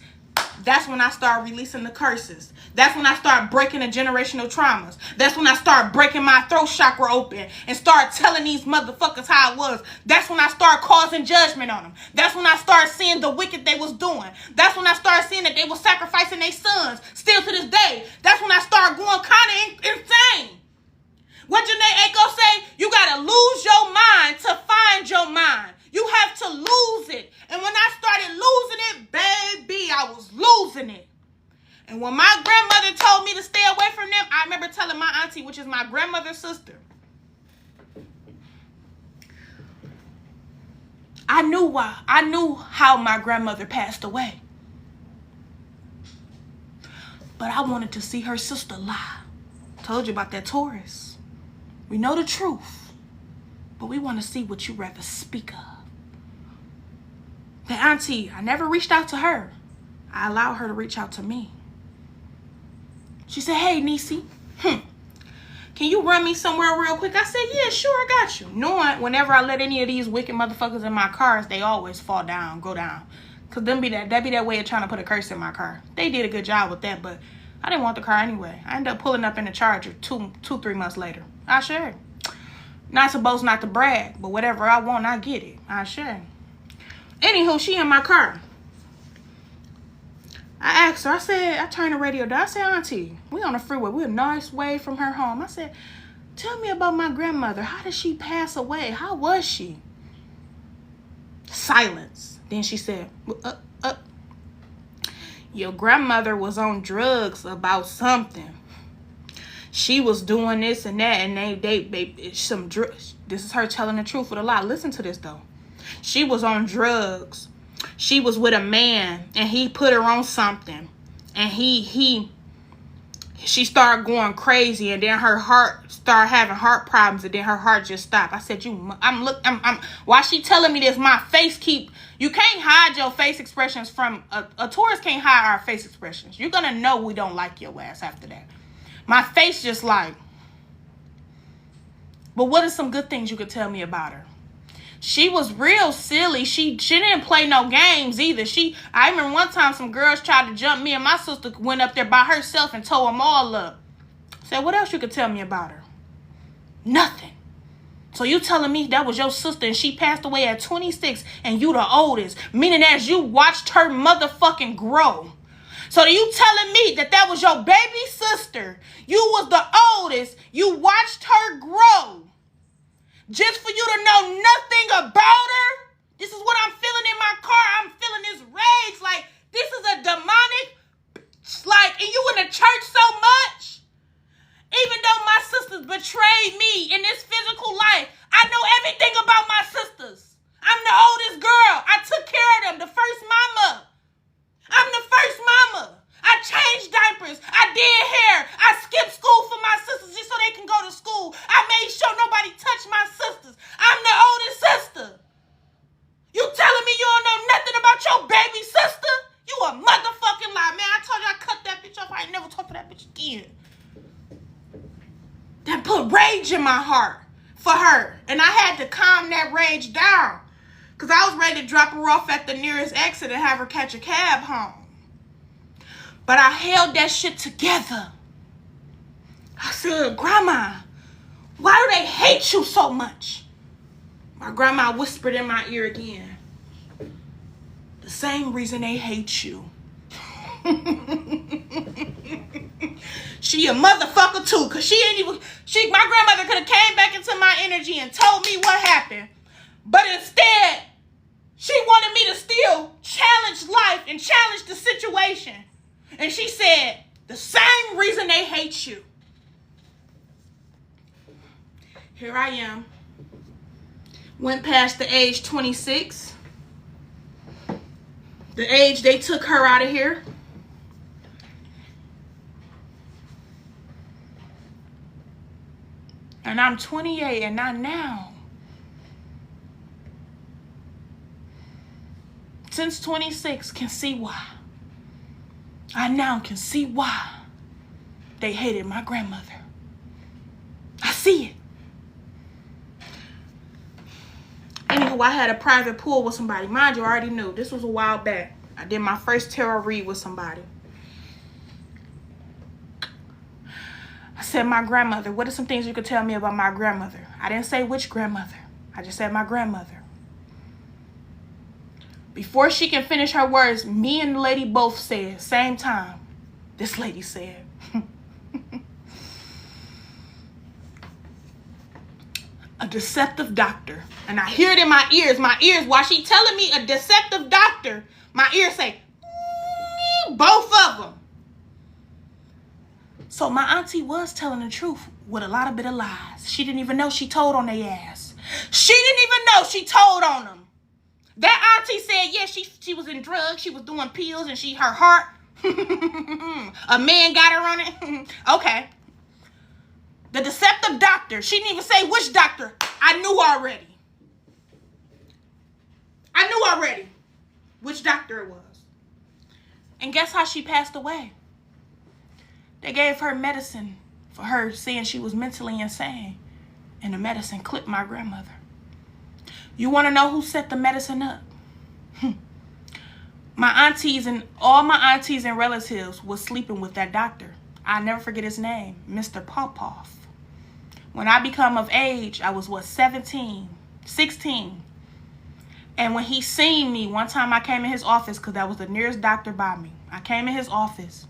that's when I started releasing the curses. That's when I started breaking the generational traumas. That's when I started breaking my throat chakra open and started telling these motherfuckers how it was. That's when I started causing judgment on them. That's when I started seeing the wicked they was doing. That's when I started seeing that they were sacrificing their sons. Still to this day. That's when I started going kind of insane. What Janae Echo say? You got to lose your mind to find your mind. You have to lose it. And when I started losing it, baby, I was losing it. And when my grandmother told me to stay away from them, I remember telling my auntie, which is my grandmother's sister, I knew why. I knew how my grandmother passed away. But I wanted to see her sister lie. Told you about that Taurus. We know the truth, but we want to see what you rather speak of. The auntie, I never reached out to her. I allowed her to reach out to me. She said, hey, Niecy, can you run me somewhere real quick? I said, yeah, sure, I got you. Knowing whenever I let any of these wicked motherfuckers in my cars, they always fall down, go down. Because that'd be that way of trying to put a curse in my car. They did a good job with that, but I didn't want the car anyway. I ended up pulling up in the Charger 3 months later. I sure. Not supposed not to brag, but whatever I want, I get it. I sure. Anywho, she in my car. I asked her, I turned the radio down. I said, auntie, we on the freeway. We're a nice way from her home. I said, tell me about my grandmother. How did she pass away? How was she? Silence. Then she said, your grandmother was on drugs about something. She was doing this and that, and they some drugs. This is her telling the truth with a lie. Listen to this though. She was on drugs. She was with a man, and he put her on something, and she started going crazy, and then her heart started having heart problems, and then her heart just stopped. I said, while she telling me this, my face you can't hide your face expressions from a Taurus can't hide our face expressions. You're gonna know we don't like your ass after that. My face just like, but what are some good things you could tell me about her? She was real silly. She didn't play no games either. I remember one time some girls tried to jump me, and my sister went up there by herself and tore them all up. Said, what else you could tell me about her? Nothing. So you telling me that was your sister and she passed away at 26 and you the oldest, meaning as you watched her motherfucking grow. So you telling me that was your baby sister? You was the oldest. You watched her grow. Just for you to know nothing about her? This is what I'm feeling in my car. I'm feeling this rage. Like, this is a demonic, like, and you in the church so much. Even though my sisters betrayed me in this physical life, I know everything about my sisters. I'm the oldest girl. I took care of them, the first mama. I'm the first mama. I changed diapers. I did hair. I skipped school for my sisters just so they can go to school. I made sure nobody touched my sisters. I'm the oldest sister. You telling me you don't know nothing about your baby sister? You a motherfucking lie, man. I told you I cut that bitch off. I ain't never talk to that bitch again. That put rage in my heart for her. And I had to calm that rage down. Because I was ready to drop her off at the nearest exit and have her catch a cab home. But I held that shit together. I said, Grandma, why do they hate you so much? My grandma whispered in my ear again. The same reason they hate you. She a motherfucker too, because my grandmother could have came back into my energy and told me what happened. But instead, she wanted me to still challenge life and challenge the situation. And she said, the same reason they hate you. Here I am. Went past the age 26. The age they took her out of here. And I'm 28 and not now. Since 26, can see why. I now can see why they hated my grandmother. I see it. Anywho, I had a private pool with somebody. Mind you, I already knew. This was a while back. I did my first tarot read with somebody. I said, my grandmother. What are some things you could tell me about my grandmother? I didn't say which grandmother. I just said my grandmother. Before she can finish her words, me and the lady both said, same time, this lady said, a deceptive doctor. And I hear it in my ears. My ears, while she telling me a deceptive doctor, my ears say, both of them. So my auntie was telling the truth with a lot of bit of lies. She didn't even know she told on their ass. She didn't even know she told on them. That auntie said, yeah, she was in drugs. She was doing pills and her heart. A man got her on it. Okay. The deceptive doctor. She didn't even say which doctor. I knew already. I knew already which doctor it was. And guess how she passed away? They gave her medicine for her saying she was mentally insane. And the medicine clipped my grandmother. You want to know who set the medicine up? My aunties and all my aunties and relatives was sleeping with that doctor. I'll never forget his name, Mr. Popoff. When I become of age, I was 16. And when he seen me, one time I came in his office because that was the nearest doctor by me. I came in his office.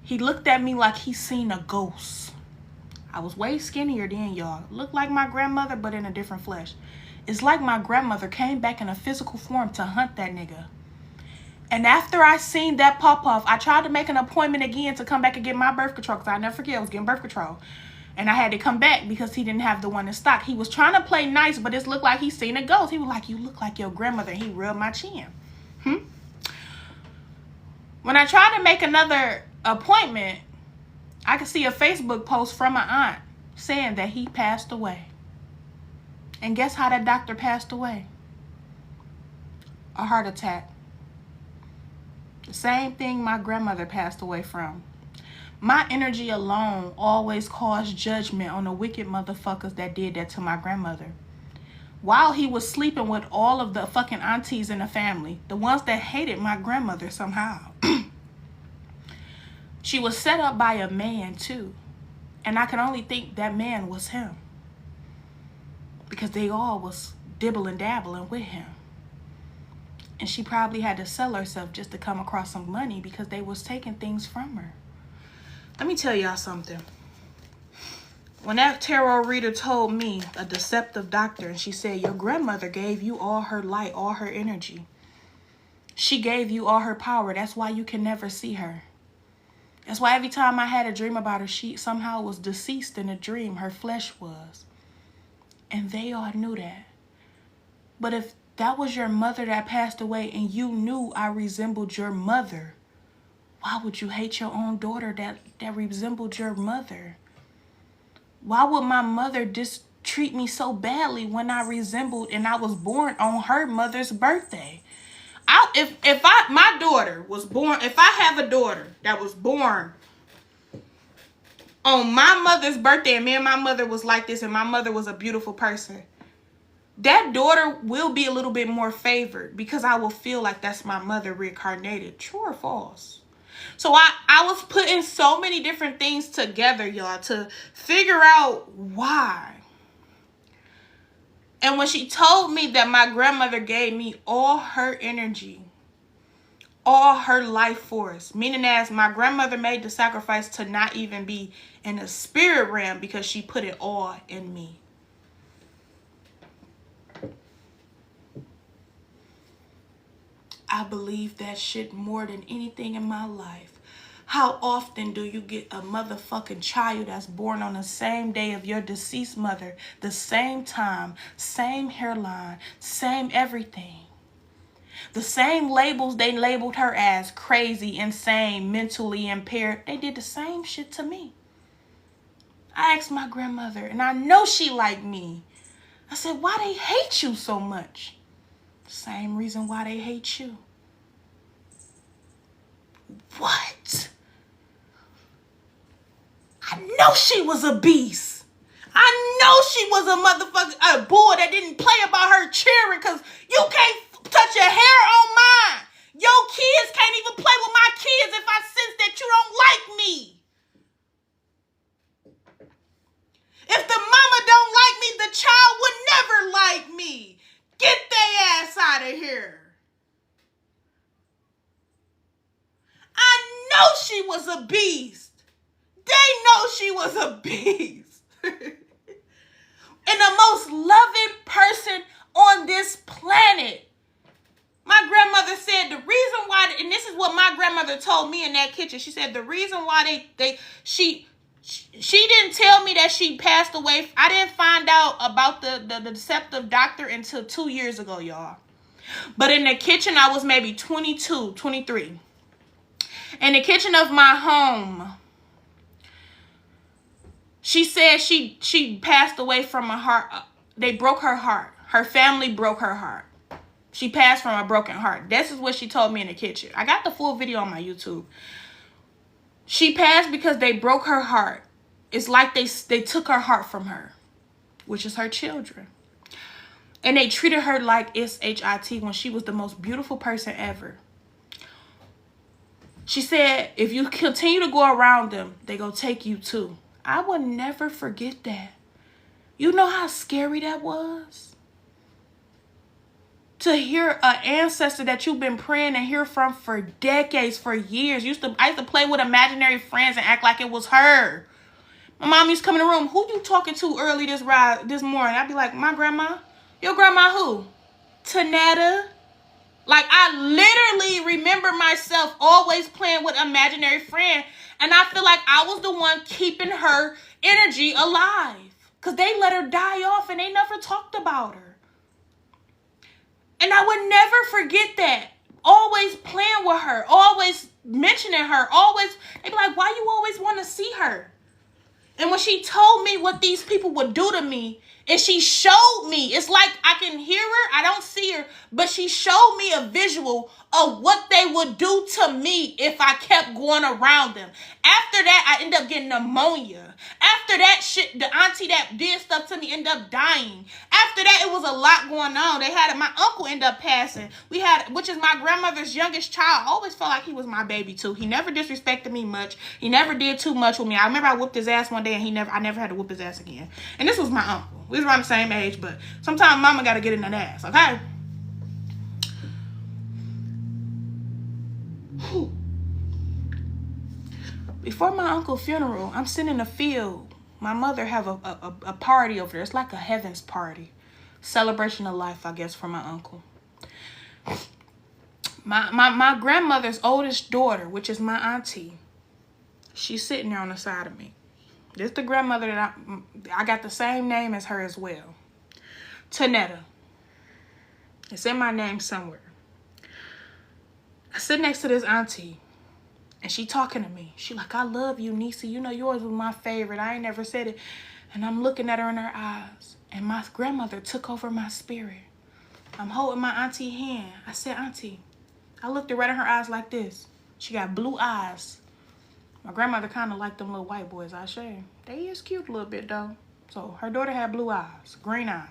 He looked at me like he seen a ghost. I was way skinnier than y'all. Looked like my grandmother, but in a different flesh. It's like my grandmother came back in a physical form to hunt that nigga. And after I seen that pop off, I tried to make an appointment again to come back and get my birth control. Because I never forget, I was getting birth control. And I had to come back because he didn't have the one in stock. He was trying to play nice, but it looked like he seen a ghost. He was like, you look like your grandmother. And he rubbed my chin. When I tried to make another appointment, I could see a Facebook post from my aunt saying that he passed away. And guess how that doctor passed away? A heart attack. The same thing my grandmother passed away from. My energy alone always caused judgment on the wicked motherfuckers that did that to my grandmother. While he was sleeping with all of the fucking aunties in the family, the ones that hated my grandmother somehow. She was set up by a man too. And I can only think that man was him. Because they all was dibbling dabbling with him. And she probably had to sell herself just to come across some money because they was taking things from her. Let me tell y'all something. When that tarot reader told me, a deceptive doctor, and she said, your grandmother gave you all her light, all her energy. She gave you all her power. That's why you can never see her. That's why every time I had a dream about her, she somehow was deceased in a dream. Her flesh was. And they all knew that. But if that was your mother that passed away and you knew I resembled your mother, why would you hate your own daughter that resembled your mother? Why would my mother treat me so badly when I resembled and I was born on her mother's birthday? If my daughter was born, if I have a daughter that was born on my mother's birthday and me and my mother was like this and my mother was a beautiful person, that daughter will be a little bit more favored because I will feel like that's my mother reincarnated. True or false? So I was putting so many different things together, y'all, to figure out why. And when she told me that my grandmother gave me all her energy, all her life force, meaning as my grandmother made the sacrifice to not even be in the spirit realm because she put it all in me. I believe that shit more than anything in my life. How often do you get a motherfucking child that's born on the same day of your deceased mother, the same time, same hairline, same everything? The same labels they labeled her as, crazy, insane, mentally impaired, they did the same shit to me. I asked my grandmother, and I know she liked me. I said, why they hate you so much? Same reason why they hate you. What? I know she was a beast. I know she was a motherfucker, a boy that didn't play about her cheering because you can't touch a hair on mine. Your kids can't even play with my kids if I sense that you don't like me. If the mama don't like me, the child would never like me. Get their ass out of here. I know she was a beast. They know she was a beast. And the most loving person on this planet. My grandmother said the reason why, and this is what my grandmother told me in that kitchen. She said the reason why she didn't tell me that she passed away. I didn't find out about the deceptive doctor until 2 years ago, y'all. But in the kitchen, I was maybe 22, 23. In the kitchen of my home, she said she passed away from a heart. They broke her heart. Her family broke her heart. She passed from a broken heart. This is what she told me in the kitchen. I got the full video on my YouTube. She passed because they broke her heart. It's like they took her heart from her, which is her children. And they treated her like it's HIT when she was the most beautiful person ever. She said, if you continue to go around them, they gonna take you too. I will never forget that. You know how scary that was? To hear an ancestor that you've been praying to hear from for decades, for years. I used to play with imaginary friends and act like it was her. My mom used to come in the room. Who you talking to early this morning? I'd be like, my grandma. Your grandma who? Tanetta. Like, I literally remember myself always playing with imaginary friend. And I feel like I was the one keeping her energy alive. Because they let her die off and they never talked about her. And I would never forget that. Always playing with her. Always mentioning her. Always, they'd be like, why you always want to see her? And when she told me what these people would do to me, and she showed me, it's like I can hear her, I don't see her, but she showed me a visual of what they would do to me if I kept going around them. After that, I ended up getting pneumonia. After that shit, the auntie that did stuff to me ended up dying. After that, it was a lot going on. My uncle ended up passing. Which is my grandmother's youngest child. I always felt like he was my baby too. He never disrespected me much. He never did too much with me. I remember I whooped his ass one day and I never had to whoop his ass again. And this was my uncle. We was around the same age, but sometimes mama got to get in that ass, okay? Before my uncle's funeral, I'm sitting in the field My mother have a party over there. It's like a heavens party. Celebration of life, I guess, for my uncle. My grandmother's oldest daughter, which is my auntie, she's sitting there on the side of me. This is the grandmother that I got the same name as her as well. Tanetta. It's in my name somewhere. I sit next to this auntie, and she talking to me. She like, I love you, Nisa. You know yours was my favorite. I ain't never said it. And I'm looking at her in her eyes. And my grandmother took over my spirit. I'm holding my auntie hand. I said, Auntie. I looked her right in her eyes like this. She got blue eyes. My grandmother kind of like them little white boys, I say. They is cute a little bit, though. So her daughter had blue eyes, green eyes.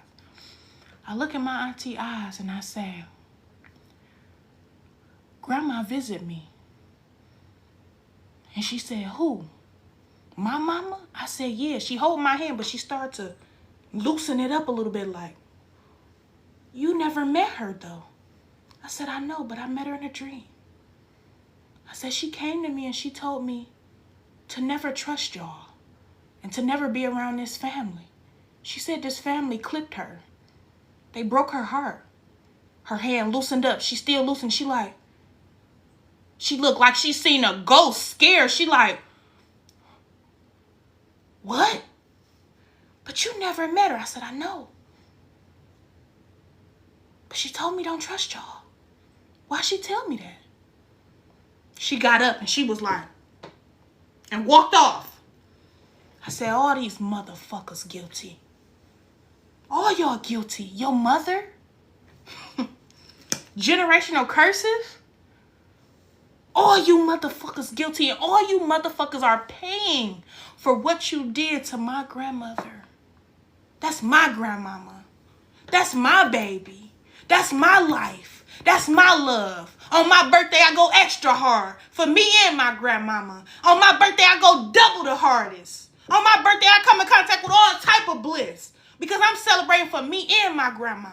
I look in my auntie's eyes and I say, Grandma visit me. And she said, who? My mama? I said, yeah. She hold my hand, but she started to loosen it up a little bit like, you never met her, though. I said, I know, but I met her in a dream. I said, she came to me and she told me to never trust y'all and to never be around this family. She said this family clipped her. They broke her heart. Her hand loosened up. She still loosened. She looked like she seen a ghost, scared. She like, what? But you never met her. I said, I know. But she told me don't trust y'all. Why she tell me that? She got up and she was like, and walked off. I said, all these motherfuckers guilty. All y'all guilty. Your mother? Generational curses? All you motherfuckers guilty, and all you motherfuckers are paying for what you did to my grandmother. That's my grandmama. That's my baby. That's my life. That's my love. On my birthday, I go extra hard for me and my grandmama. On my birthday, I go double the hardest. On my birthday, I come in contact with all type of bliss because I'm celebrating for me and my grandma.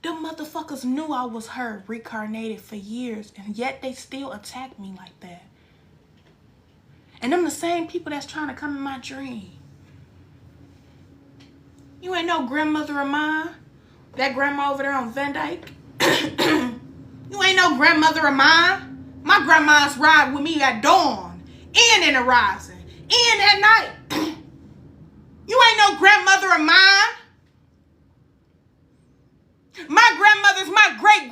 Them motherfuckers knew I was her, reincarnated for years, and yet they still attack me like that. And them the same people that's trying to come in my dream. You ain't no grandmother of mine. That grandma over there on Van Dyke. You ain't no grandmother of mine. My grandmas ride with me at dawn and in the rising and at night. You ain't no grandmother of mine. My grandmothers, my great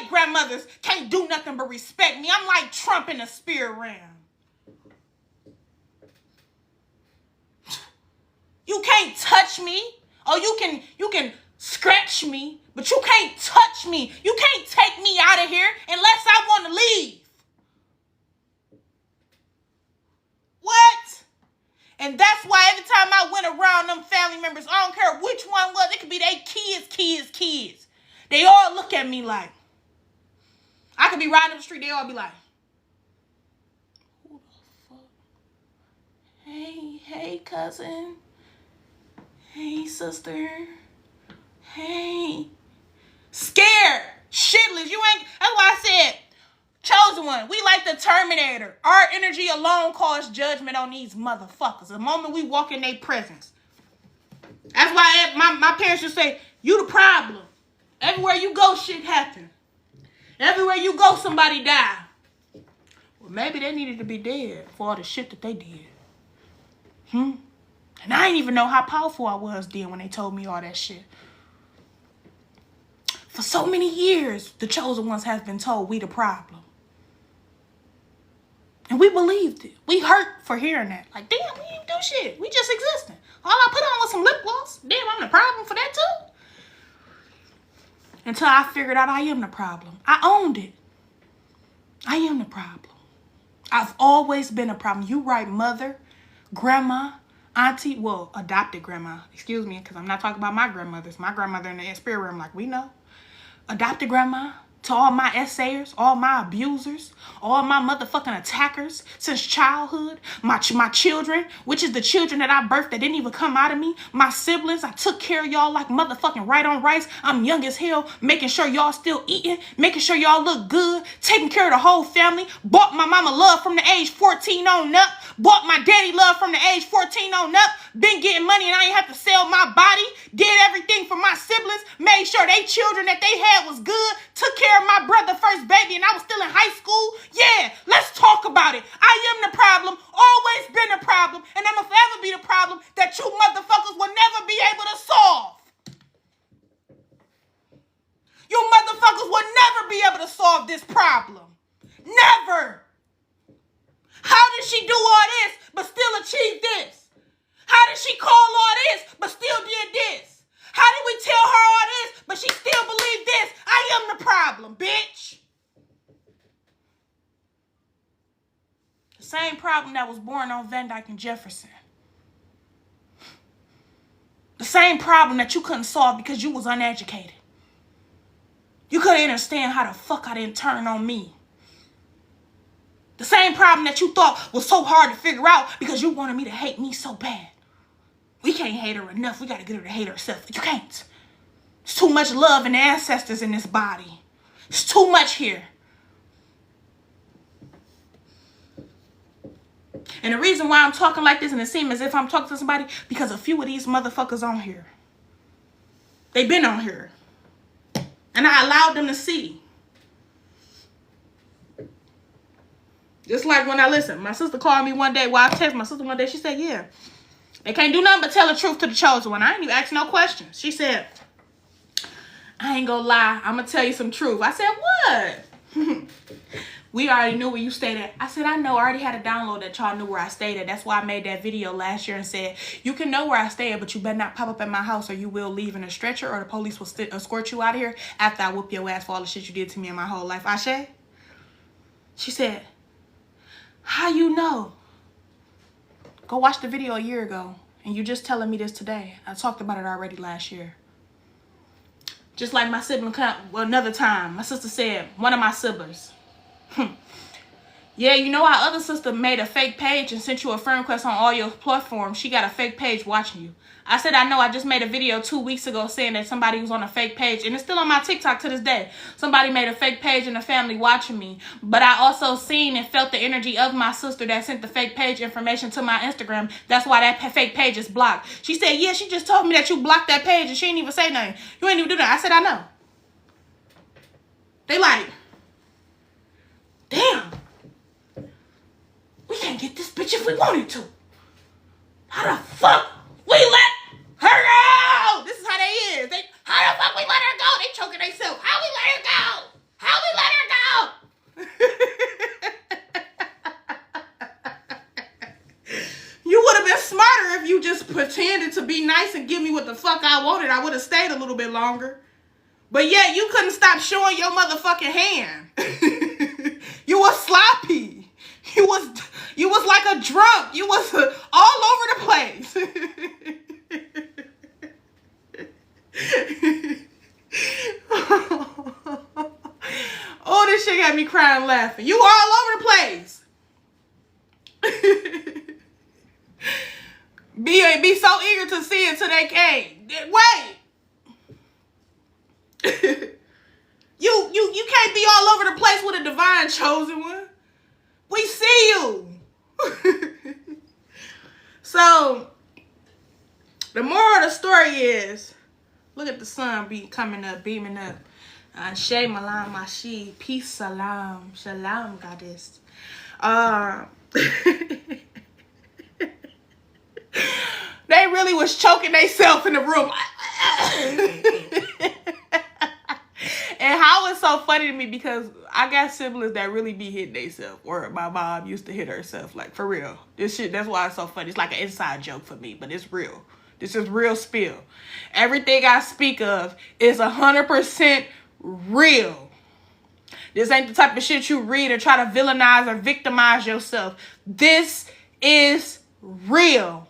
grandmothers can't do nothing but respect me. I'm like Trump in the spirit realm. You can't touch me. Or you can scratch me, but you can't touch me. You can't take me out of here unless I want to leave. What? And that's why every time I went around them family members, I don't care which one was, it could be they kids. They all look at me like, I could be riding up the street, they all be like, who the fuck? Hey, cousin. Hey, sister. Hey. Scared. Shitless. You ain't, that's why I said, chosen one. We like the Terminator. Our energy alone calls judgment on these motherfuckers. The moment we walk in their presence. That's why my parents would say, you the problem. Everywhere you go, shit happen. Everywhere you go, somebody die. Well, maybe they needed to be dead for all the shit that they did. And I didn't even know how powerful I was then when they told me all that shit. For so many years, the chosen ones have been told we the problem. And we believed it. We hurt for hearing that. Like, damn, we didn't do shit. We just existing. All I put on was some lip gloss. Damn, I'm the problem for that too. Until I figured out I am the problem. I owned it. I am the problem. I've always been a problem. You right, mother, grandma, auntie, well, adopted grandma. Excuse me, because I'm not talking about my grandmothers. My grandmother in the spirit realm, like we know. Adopted grandma, to all my essayers, all my abusers, all my motherfucking attackers since childhood, my children, which is the children that I birthed that didn't even come out of me, my siblings, I took care of y'all like motherfucking right on rice. I'm young as hell, making sure y'all still eating, making sure y'all look good, taking care of the whole family, bought my mama love from the age 14 on up, bought my daddy love from the age 14 on up, been getting money and I ain't have to sell my body, did everything for my siblings, made sure they children that they had was good, took care of my brother first baby and I was still in high school. Yeah, let's talk about it. I am the problem, always been the problem, and I'm gonna forever be the problem that you motherfuckers will never be able to solve. You motherfuckers will never be able to solve this problem. Never. How did she do all this but still achieve this? How did she call all this but still did this? How did we tell her all this but she still believed this? I am the problem, bitch. The same problem that was born on Van Dyke and Jefferson. The same problem that you couldn't solve because you was uneducated. You couldn't understand how the fuck I didn't turn on me. The same problem that you thought was so hard to figure out because you wanted me to hate me so bad. We can't hate her enough. We got to get her to hate herself. You can't. There's too much love and ancestors in this body. There's too much here. And the reason why I'm talking like this and it seems as if I'm talking to somebody, because a few of these motherfuckers on here, they've been on here. And I allowed them to see. Just like when I listen, my sister called me one day, I texted my sister one day, she said, yeah, they can't do nothing but tell the truth to the chosen one. I ain't even ask no questions. She said, I ain't gonna lie, I'm gonna tell you some truth. I said, what? We already knew where you stayed at. I said, I know. I already had a download that y'all knew where I stayed at. That's why I made that video last year and said, you can know where I stay at, but you better not pop up at my house or you will leave in a stretcher or the police will escort you out of here after I whoop your ass for all the shit you did to me in my whole life. Ashe? She said, how you know? Go watch the video a year ago and you just telling me this today. I talked about it already last year. Just like my sibling, another time, my sister said, one of my siblings, yeah, you know our other sister made a fake page and sent you a friend request on all your platforms. She got a fake page watching you. I said, I know. I just made a video 2 weeks ago saying that somebody was on a fake page. And it's still on my TikTok to this day. Somebody made a fake page in the family watching me. But I also seen and felt the energy of my sister that sent the fake page information to my Instagram. That's why that fake page is blocked. She said, yeah, she just told me that you blocked that page and she didn't even say nothing. You ain't even do that. I said, I know. They like, damn. We can't get this bitch if we wanted to. How the fuck we let her go? This is how they is. How the fuck we let her go? They choking themselves. How we let her go? How we let her go? You would have been smarter if you just pretended to be nice and give me what the fuck I wanted. I would have stayed a little bit longer. But yeah, you couldn't stop showing your motherfucking hand. You was sloppy. You was like a drunk. You was all over the place. Oh, this shit got me crying and laughing. You all over the place. Be so eager to see it till they came. Wait. You can't be all over the place with a divine chosen one. We see you. So, the moral of the story is, look at the sun coming up, beaming up. Shay Malam Mashi, peace, salam, shalom, goddess. They really was choking themselves in the room. And how it's so funny to me because I got siblings that really be hitting themselves. Or my mom used to hit herself, like, for real. This shit, that's why it's so funny. It's like an inside joke for me, but it's real. This is real spill. Everything I speak of is 100% real. This ain't the type of shit you read and try to villainize or victimize yourself. This is real.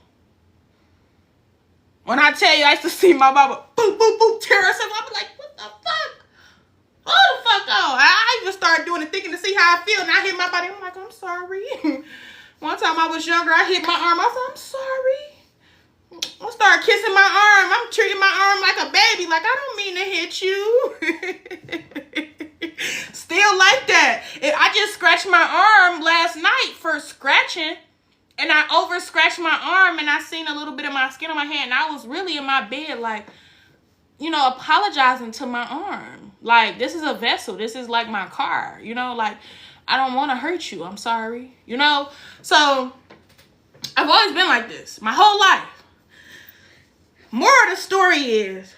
When I tell you, I used to see my mama boop, boop, boop, tear herself. I be like, what the fuck? Who the fuck fuck on. I even started doing it thinking to see how I feel, and I hit my body. I'm like, I'm sorry. One time I was younger, I hit my arm. I said, I'm sorry. I started kissing my arm. I'm treating my arm like a baby. Like, I don't mean to hit you. Still like that. I just scratched my arm last night for scratching. And I over scratched my arm. And I seen a little bit of my skin on my hand. And I was really in my bed like, you know, apologizing to my arm. Like, this is a vessel. This is like my car. You know, like, I don't want to hurt you. I'm sorry. You know? So, I've always been like this. My whole life. More of the story is,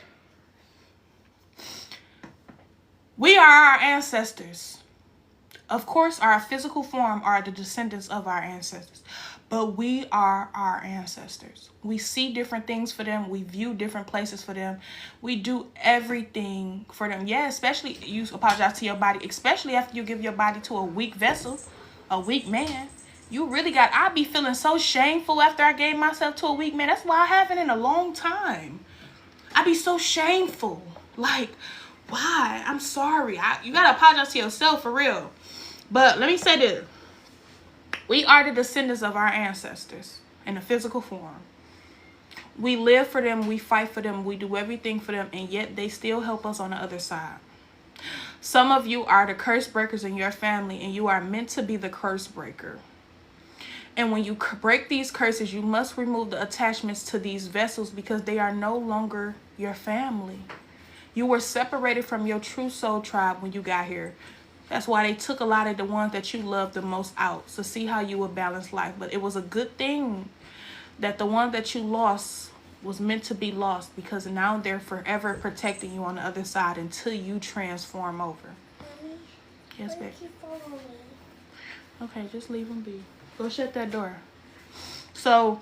we are our ancestors. Of course, our physical form are the descendants of our ancestors. But we are our ancestors. We see different things for them. We view different places for them. We do everything for them. Yeah, especially you apologize to your body, especially after you give your body to a weak vessel, a weak man. You really got, I be feeling so shameful after I gave myself to a weak man. That's why I haven't in a long time. I be so shameful. Like, why? I'm sorry. You got to apologize to yourself for real. But let me say this. We are the descendants of our ancestors in the physical form. We live for them. We fight for them. We do everything for them. And yet they still help us on the other side. Some of you are the curse breakers in your family. And you are meant to be the curse breaker. And when you break these curses, you must remove the attachments to these vessels because they are no longer your family. You were separated from your true soul tribe when you got here. That's why they took a lot of the ones that you loved the most out to see how you would balance life. But it was a good thing that the one that you lost was meant to be lost because now they're forever protecting you on the other side until you transform over.
Mommy,
yes, babe.
Follow me?
Okay, just leave them be. Go shut that door. So,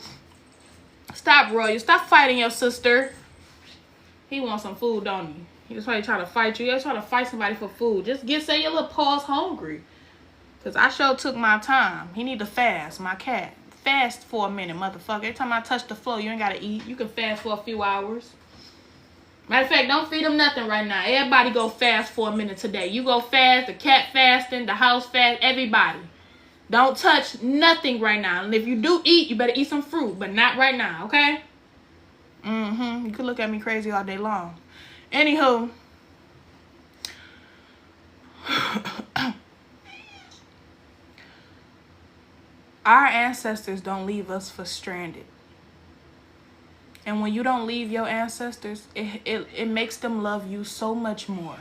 stop, Roy. Stop fighting your sister. He wants some food, don't he? He's probably trying to fight you. He's trying to fight somebody for food. Just say your little paw's hungry. Because I sure took my time. He need to fast, my cat. Fast for a minute, motherfucker. Every time I touch the floor, you ain't got to eat. You can fast for a few hours. Matter of fact, don't feed him nothing right now. Everybody go fast for a minute today. You go fast, the cat fasting, the house fast, everybody. Don't touch nothing right now. And if you do eat, you better eat some fruit. But not right now, okay? You could look at me crazy all day long. Anywho. Our ancestors don't leave us for stranded. And when you don't leave your ancestors, it makes them love you so much more.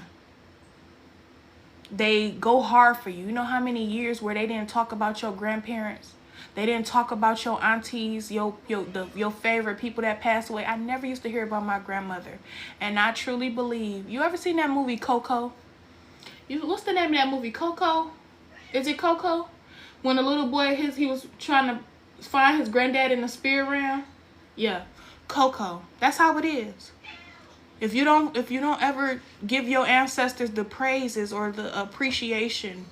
They go hard for you. You know how many years where they didn't talk about your grandparents? They didn't talk about your aunties, your favorite people that passed away. I never used to hear about my grandmother. And I truly believe. You ever seen that movie Coco? What's the name of that movie? Coco? Is it Coco? When the little boy, he was trying to find his granddad in the spirit realm? Yeah. Coco. That's how it is. If you don't ever give your ancestors the praises or the appreciation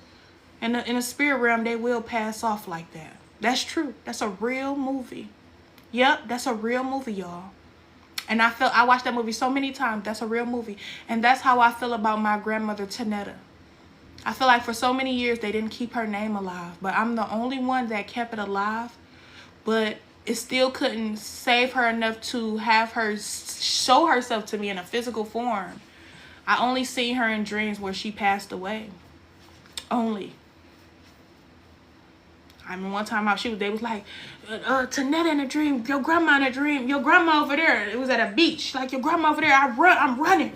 in the spirit realm, they will pass off like that. That's true. That's a real movie. Yep, that's a real movie, y'all. And I watched that movie so many times. That's a real movie. And that's how I feel about my grandmother, Tanetta. I feel like for so many years, they didn't keep her name alive. But I'm the only one that kept it alive. But it still couldn't save her enough to have her show herself to me in a physical form. I only seen her in dreams where she passed away. Only. I mean, one time they was like, Tanetta in a dream, your grandma in a dream, your grandma over there. It was at a beach. Like, your grandma over there, I'm running.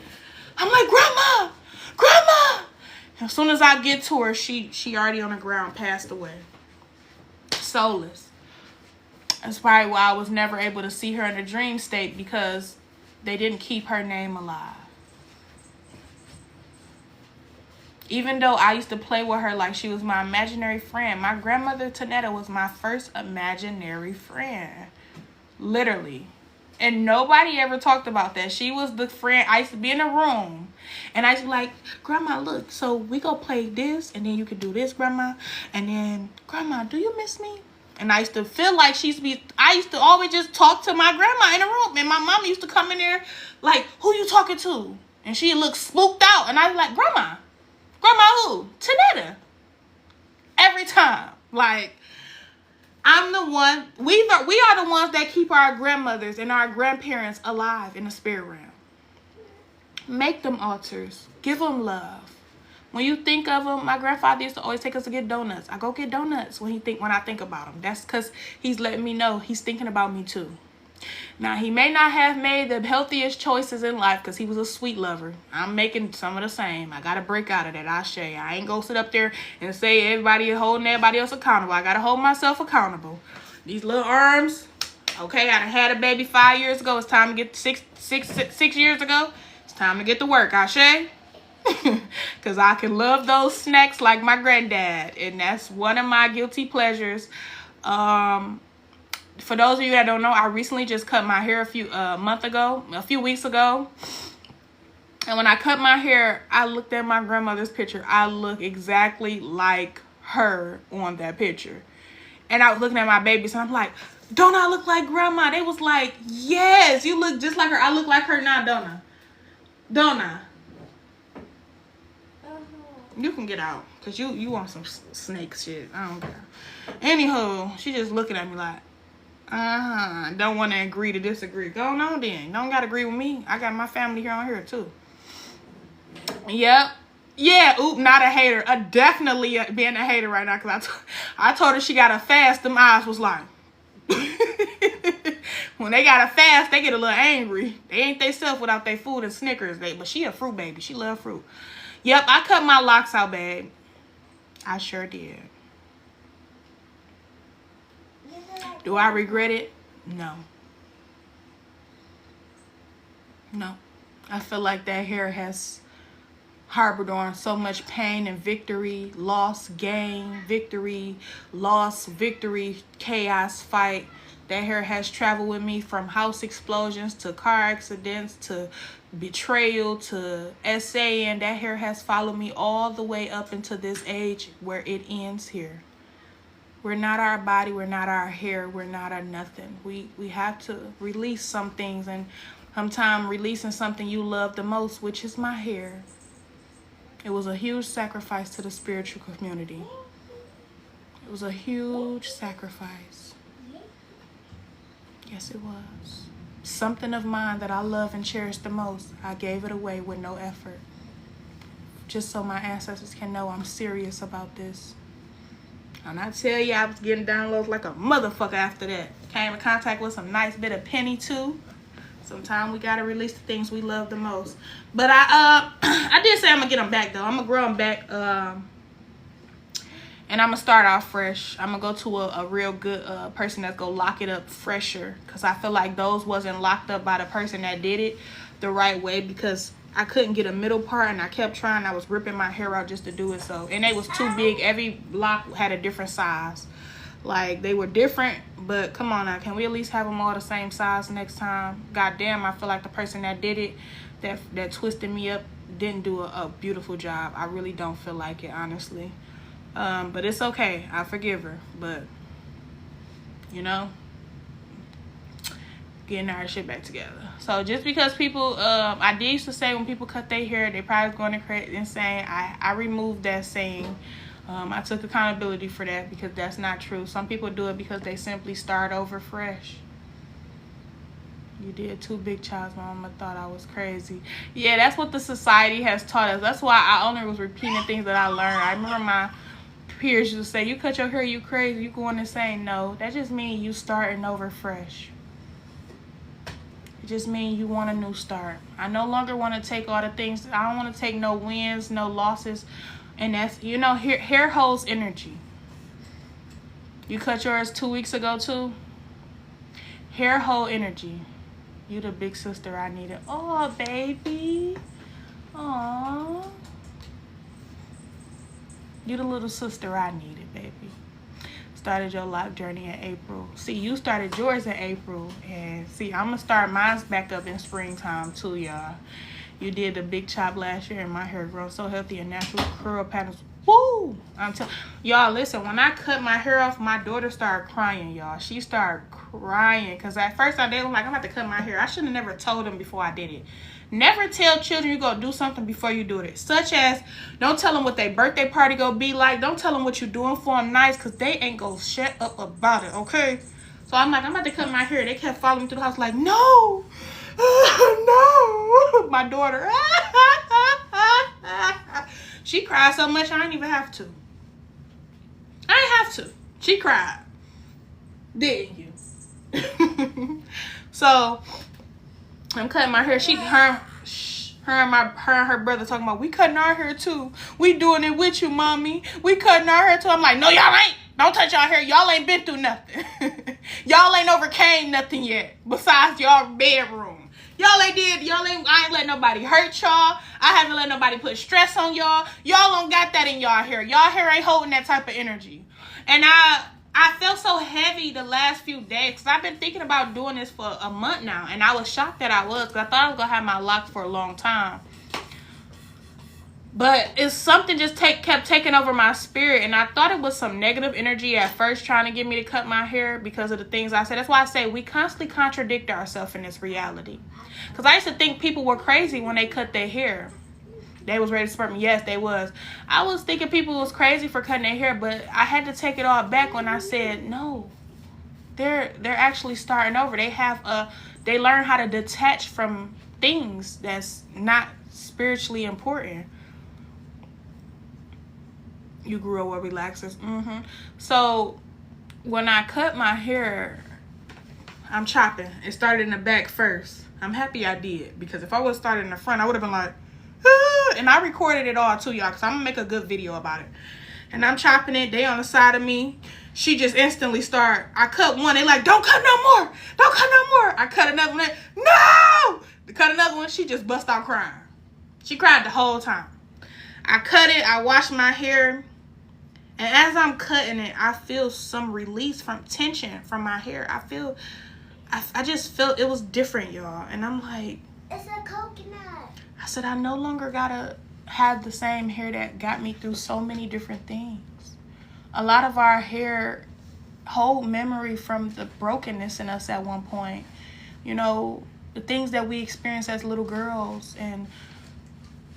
I'm like, Grandma! Grandma! As soon as I get to her, she already on the ground, passed away. Soulless. That's probably why I was never able to see her in a dream state, because they didn't keep her name alive. Even though I used to play with her like she was my imaginary friend, my grandmother Tanetta was my first imaginary friend. Literally. And nobody ever talked about that. She was the friend. I used to be in a room and I used to be like, Grandma, look, so we go play this and then you can do this, Grandma. And then, Grandma, do you miss me? And I used to feel like I used to always just talk to my grandma in a room. And my mom used to come in there like, who you talking to? And she looked spooked out. And I was like, Grandma, Grandma who? Tanetta. Every time. Like, I'm the one, we are the ones that keep our grandmothers and our grandparents alive in the spirit realm. Make them altars. Give them love. When you think of them, my grandfather used to always take us to get donuts. I go get donuts when I think about him. That's because he's letting me know he's thinking about me too. Now, he may not have made the healthiest choices in life because he was a sweet lover. I'm making some of the same. I got to break out of that. I ain't going to sit up there and say everybody is holding everybody else accountable. I got to hold myself accountable. These little arms, okay, I done had a baby 5 years ago. It's time to get 6 years ago. It's time to get to work, Ashe. Because I can love those snacks like my granddad. And that's one of my guilty pleasures. For those of you that don't know, I recently just cut my hair a few weeks ago. And when I cut my hair, I looked at my grandmother's picture. I look exactly like her on that picture. And I was looking at my babies and I'm like, don't I look like grandma? They was like, yes, you look just like her. I look like her now, don't I? Don't I? You can get out because you want some snake shit. I don't care. Anywho, she just looking at me like, don't want to agree to disagree. Go on then. Don't got to agree with me. I got my family here on here too. Yep. Yeah, oop, not a hater. Definitely being a hater right now because I told her she got to fast. Them eyes was like, when they got to fast, they get a little angry. They ain't they self without their food and Snickers. But she a fruit baby. She love fruit. Yep, I cut my locks out, babe. I sure did. Do I regret it? No. No. I feel like that hair has harbored on so much pain and victory, loss, gain, victory, loss, victory, chaos, fight. That hair has traveled with me from house explosions to car accidents to betrayal to essaying. That hair has followed me all the way up into this age where it ends here. We're not our body, we're not our hair, we're not our nothing. We have to release some things, and sometimes releasing something you love the most, which is my hair. It was a huge sacrifice to the spiritual community. It was a huge sacrifice. Yes, it was. Something of mine that I love and cherish the most, I gave it away with no effort. Just so my ancestors can know I'm serious about this. And I tell you, I was getting downloads like a motherfucker after that. Came in contact with some nice bit of penny too. Sometimes we gotta release the things we love the most. But I did say I'm gonna get them back though. I'm gonna grow them back. And I'm gonna start off fresh. I'm gonna go to a real good person that's gonna lock it up fresher. Because I feel like those wasn't locked up by the person that did it the right way. Because I couldn't get a middle part and I kept trying. I was ripping my hair out just to do it so. And they was too big. Every lock had a different size. Like, they were different. But come on now. Can we at least have them all the same size next time? God damn, I feel like the person that did it, that twisted me up, didn't do a beautiful job. I really don't feel like it, honestly. But it's okay. I forgive her. But, you know, getting our shit back together. So just because people, I did used to say when people cut their hair, they probably going to create insane. I removed that saying. I took accountability for that because that's not true. Some people do it because they simply start over fresh. You did too, big child's mama thought I was crazy. Yeah, that's what the society has taught us. That's why I only was repeating things that I learned. I remember my peers used to say, you cut your hair, you crazy. You going and saying no. That just means you starting over fresh. It just means you want a new start. I no longer want to take all the things. I don't want to take no wins, no losses. And that's, you know, hair holds energy. You cut yours 2 weeks ago too. Hair hold energy. You the big sister I needed. Oh, baby. Aww. You the little sister I needed, baby. Started your life journey in April. See, you started yours in April. And see, I'm going to start mine back up in springtime too, y'all. You did the big chop last year and my hair grows so healthy and natural curl patterns. Woo! I'm telling y'all, listen, when I cut my hair off, my daughter started crying, y'all. She started crying. crying. Because at first I did, I'm like, I'm about to cut my hair. I should have never told them before I did it. Never tell children you go do something before you do it. Such as, don't tell them what their birthday party go be like. Don't tell them what you're doing for them nice, because they ain't gonna shut up about it, okay? So I'm like, I'm about to cut my hair. They kept following me through the house like, no, no. My daughter, she cried so much I didn't even have to. I didn't have to. She cried. Didn't you? So I'm cutting my hair. Her and her brother talking about, we cutting our hair too. We doing it with you, mommy. We cutting our hair too. I'm like, no, y'all ain't. Don't touch y'all hair. Y'all ain't been through nothing. Y'all ain't overcame nothing yet. Besides y'all bedroom. I ain't let nobody hurt y'all. I haven't let nobody put stress on y'all. Y'all don't got that in y'all hair. Y'all hair ain't holding that type of energy. And I felt so heavy the last few days, because I've been thinking about doing this for a month now. And I was shocked that I was, because I thought I was going to have my locks for a long time. But it's something just kept taking over my spirit. And I thought it was some negative energy at first trying to get me to cut my hair because of the things I said. That's why I say we constantly contradict ourselves in this reality. Because I used to think people were crazy when they cut their hair. They was ready to support me. Yes, they was. I was thinking people was crazy for cutting their hair, but I had to take it all back when I said, no, they're actually starting over. They learn how to detach from things that's not spiritually important. You grew up with relaxers. So when I cut my hair, I'm chopping. It started in the back first. I'm happy I did, because if I would have started in the front, I would have been like, ah! And I recorded it all too, y'all, because I'm gonna make a good video about it. And I'm chopping it. They on the side of me. She just instantly I cut one. They like, don't cut no more. Don't cut no more. I cut another one. No! To cut another one, she just bust out crying. She cried the whole time. I cut it. I washed my hair. And as I'm cutting it, I feel some release from tension from my hair. I just felt it was different, y'all. And I'm like,
it's a coconut.
I said, I no longer gotta have the same hair that got me through so many different things. A lot of our hair hold memory from the brokenness in us at one point. You know, the things that we experienced as little girls. And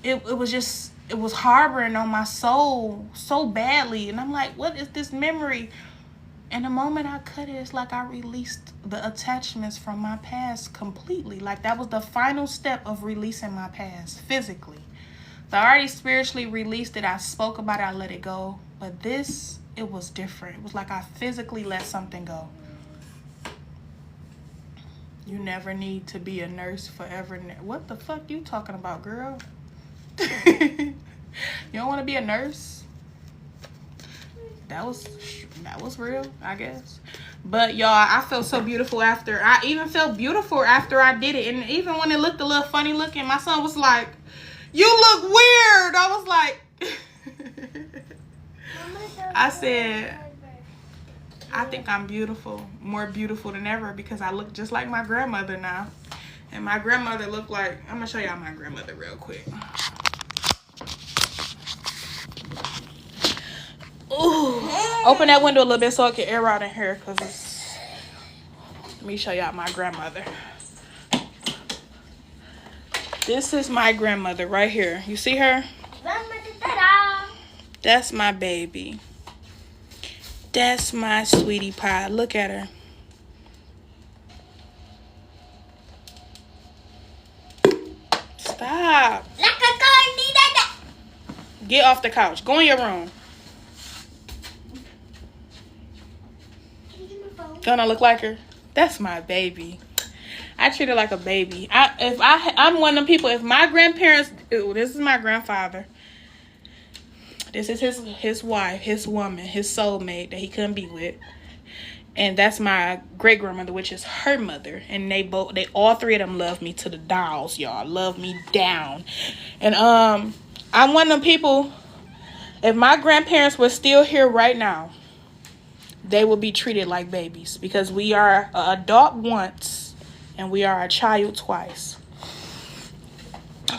it was harboring on my soul so badly. And I'm like, what is this memory? And the moment I cut it, it's like I released the attachments from my past completely. Like that was the final step of releasing my past physically. So I already spiritually released it. I spoke about it. I let it go. But this, it was different. It was like I physically let something go. You never need to be a nurse forever. What the fuck you talking about, girl? You don't want to be a nurse? That was real, I guess. But y'all, I felt so beautiful after. I even felt beautiful after I did it. And even when it looked a little funny looking, my son was like, you look weird. I was like, I said, I think I'm beautiful, more beautiful than ever, because I look just like my grandmother now. And my grandmother looked like, I'm gonna show y'all my grandmother real quick. Ooh. Open that window a little bit so I can air out in here, because it's... Let me show y'all my grandmother. This is my grandmother right here. You see her? That's my baby. That's my sweetie pie. Look at her. Stop. Get off the couch. Go in your room. Don't I look like her? That's my baby. I treat her like a baby. I'm one of them people. If my grandparents, this is my grandfather. This is his wife, his woman, his soulmate that he couldn't be with. And that's my great grandmother, which is her mother. And they all three of them love me to the dolls, y'all. Love me down. And I'm one of them people. If my grandparents were still here right now, they will be treated like babies, because we are an adult once and we are a child twice.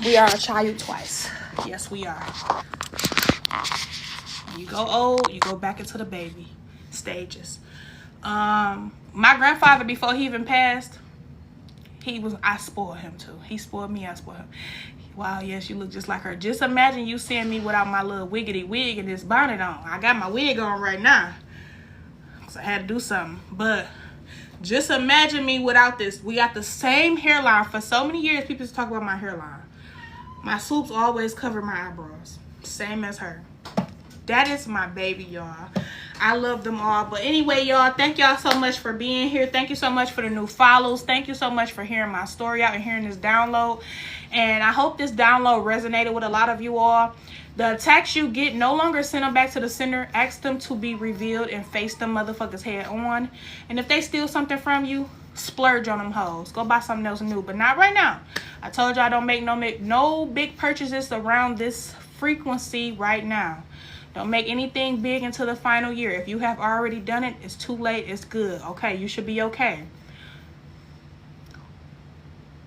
We are a child twice. Yes, we are. When you go old, you go back into the baby stages. My grandfather, before he even passed, I spoiled him too. He spoiled me, I spoiled him. Wow, yes, you look just like her. Just imagine you seeing me without my little wiggity wig and this bonnet on. I got my wig on right now, because I had to do something. But just imagine me without this. We got the same hairline. For so many years, people used to talk about my hairline. My swoops always cover my eyebrows. Same as her. That is my baby, y'all. I love them all. But anyway, y'all, thank y'all so much for being here. Thank you so much for the new follows. Thank you so much for hearing my story out and hearing this download. And I hope this download resonated with a lot of you all. The attacks you get, no longer send them back to the sender. Ask them to be revealed and face them motherfuckers head on. And if they steal something from you, splurge on them hoes. Go buy something else new, but not right now. I told y'all don't make no big purchases around this frequency right now. Don't make anything big until the final year. If you have already done it, it's too late. It's good. Okay, you should be okay.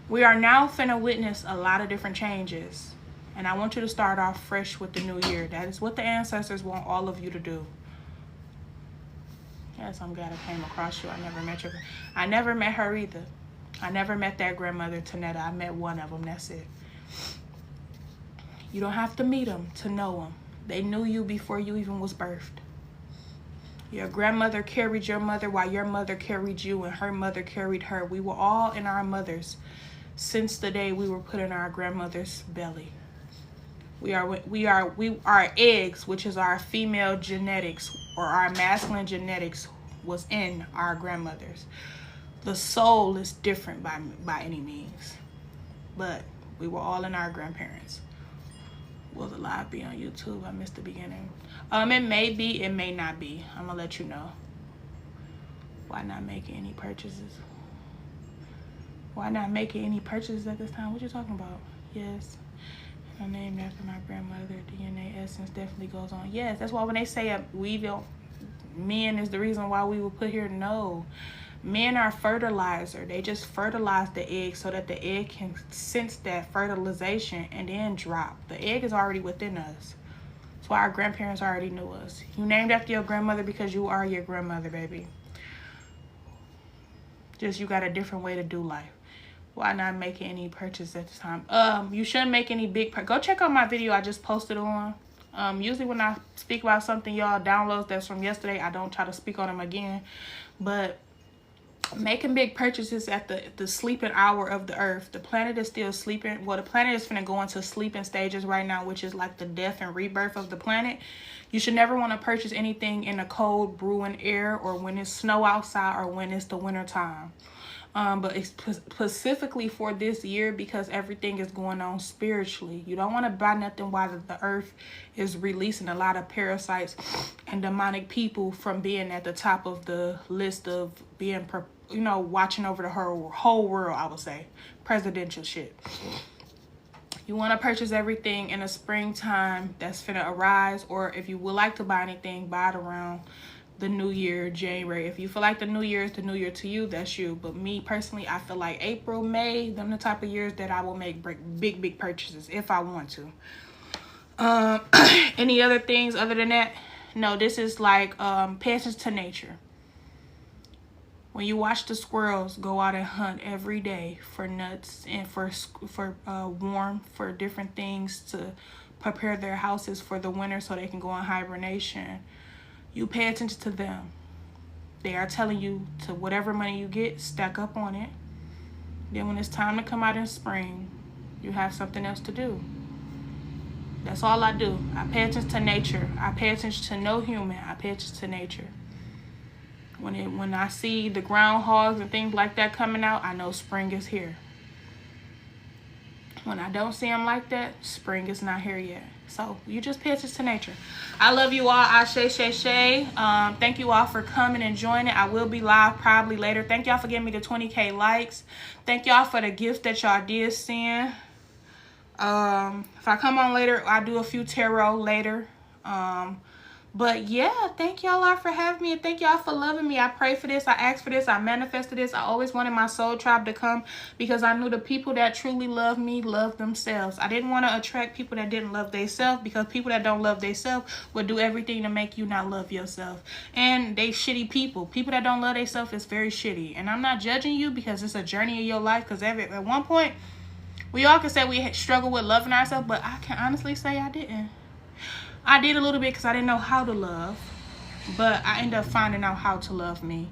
We are now finna witness a lot of different changes. And I want you to start off fresh with the new year. That is what the ancestors want all of you to do. Yes, I'm glad I came across you. I never met you. I never met her either. I never met that grandmother, Tanetta. I met one of them. That's it. You don't have to meet them to know them. They knew you before you even was birthed. Your grandmother carried your mother while your mother carried you, and her mother carried her. We were all in our mothers since the day we were put in our grandmother's belly. We are eggs, which is our female genetics, or our masculine genetics was in our grandmothers. The soul is different by any means, but we were all in our grandparents. Will the live be on YouTube? I missed the beginning. It may be, it may not be. I'm gonna let you know. Why not making any purchases? Why not making any purchases at this time? What you talking about? Yes. I'm named after my grandmother. DNA essence definitely goes on. Yes, that's why when they say men is the reason why we were put here. No. Men are fertilizer. They just fertilize the egg so that the egg can sense that fertilization and then drop. The egg is already within us. That's why our grandparents already knew us. You named after your grandmother because you are your grandmother, baby. Just you got a different way to do life. Why not make any purchase at this time? You shouldn't make any big go check out my video I just posted on. Usually when I speak about something, y'all, downloads that's from yesterday, I don't try to speak on them again. But making big purchases at the sleeping hour of the earth. The planet is still sleeping. Well, the planet is finna go into sleeping stages right now, which is like the death and rebirth of the planet. You should never want to purchase anything in the cold, brewing air, or when it's snow outside, or when it's the winter time. But it's specifically for this year, because everything is going on spiritually. You don't want to buy nothing while the earth is releasing a lot of parasites and demonic people from being at the top of the list of being, watching over the whole world, I would say. Presidential shit. You want to purchase everything in the springtime that's finna arise, or if you would like to buy anything, buy it around the new year, January. If you feel like the new year is the new year to you, that's you. But me personally, I feel like April, May, them the type of years that I will make big purchases if I want to. Any other things other than that? No, this is like pay attention to nature. When you watch the squirrels go out and hunt every day for nuts and for warmth, for different things to prepare their houses for the winter so they can go in hibernation, you pay attention to them. They are telling you to whatever money you get, stack up on it. Then when it's time to come out in spring, you have something else to do. That's all I do. I pay attention to nature. I pay attention to no human. I pay attention to nature. When I see the groundhogs and things like that coming out, I know spring is here. When I don't see them like that, spring is not here yet. So you just pay attention to nature. I love you all. Thank you all for coming and joining. I will be live probably later. Thank y'all for giving me the 20K likes. Thank y'all for the gifts that y'all did send. If I come on later, I'll do a few tarot later. But yeah, thank y'all all for having me, and thank y'all for loving me. I prayed for this, I asked for this, I manifested this. I always wanted my soul tribe to come because I knew the people that truly love me love themselves. I didn't want to attract people that didn't love themselves, because people that don't love themselves would do everything to make you not love yourself. And they shitty people. People that don't love themselves is very shitty. And I'm not judging you, because it's a journey in your life, because at one point we all can say we struggle with loving ourselves, but I can honestly say I didn't. I did a little bit because I didn't know how to love, but I ended up finding out how to love me.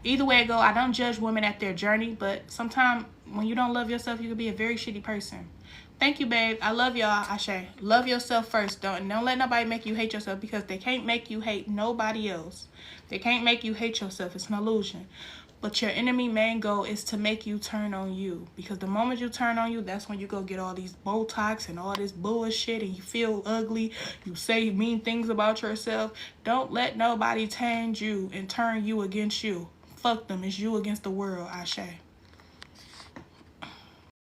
Either way it go, I don't judge women at their journey, but sometimes when you don't love yourself, you can be a very shitty person. Thank you, babe. I love y'all. Ashe. Love yourself first. Don't let nobody make you hate yourself, because they can't make you hate nobody else. They can't make you hate yourself. It's an illusion. But your enemy main goal is to make you turn on you. Because the moment you turn on you, that's when you go get all these Botox and all this bullshit, and you feel ugly. You say mean things about yourself. Don't let nobody change you and turn you against you. Fuck them. It's you against the world. Ashe.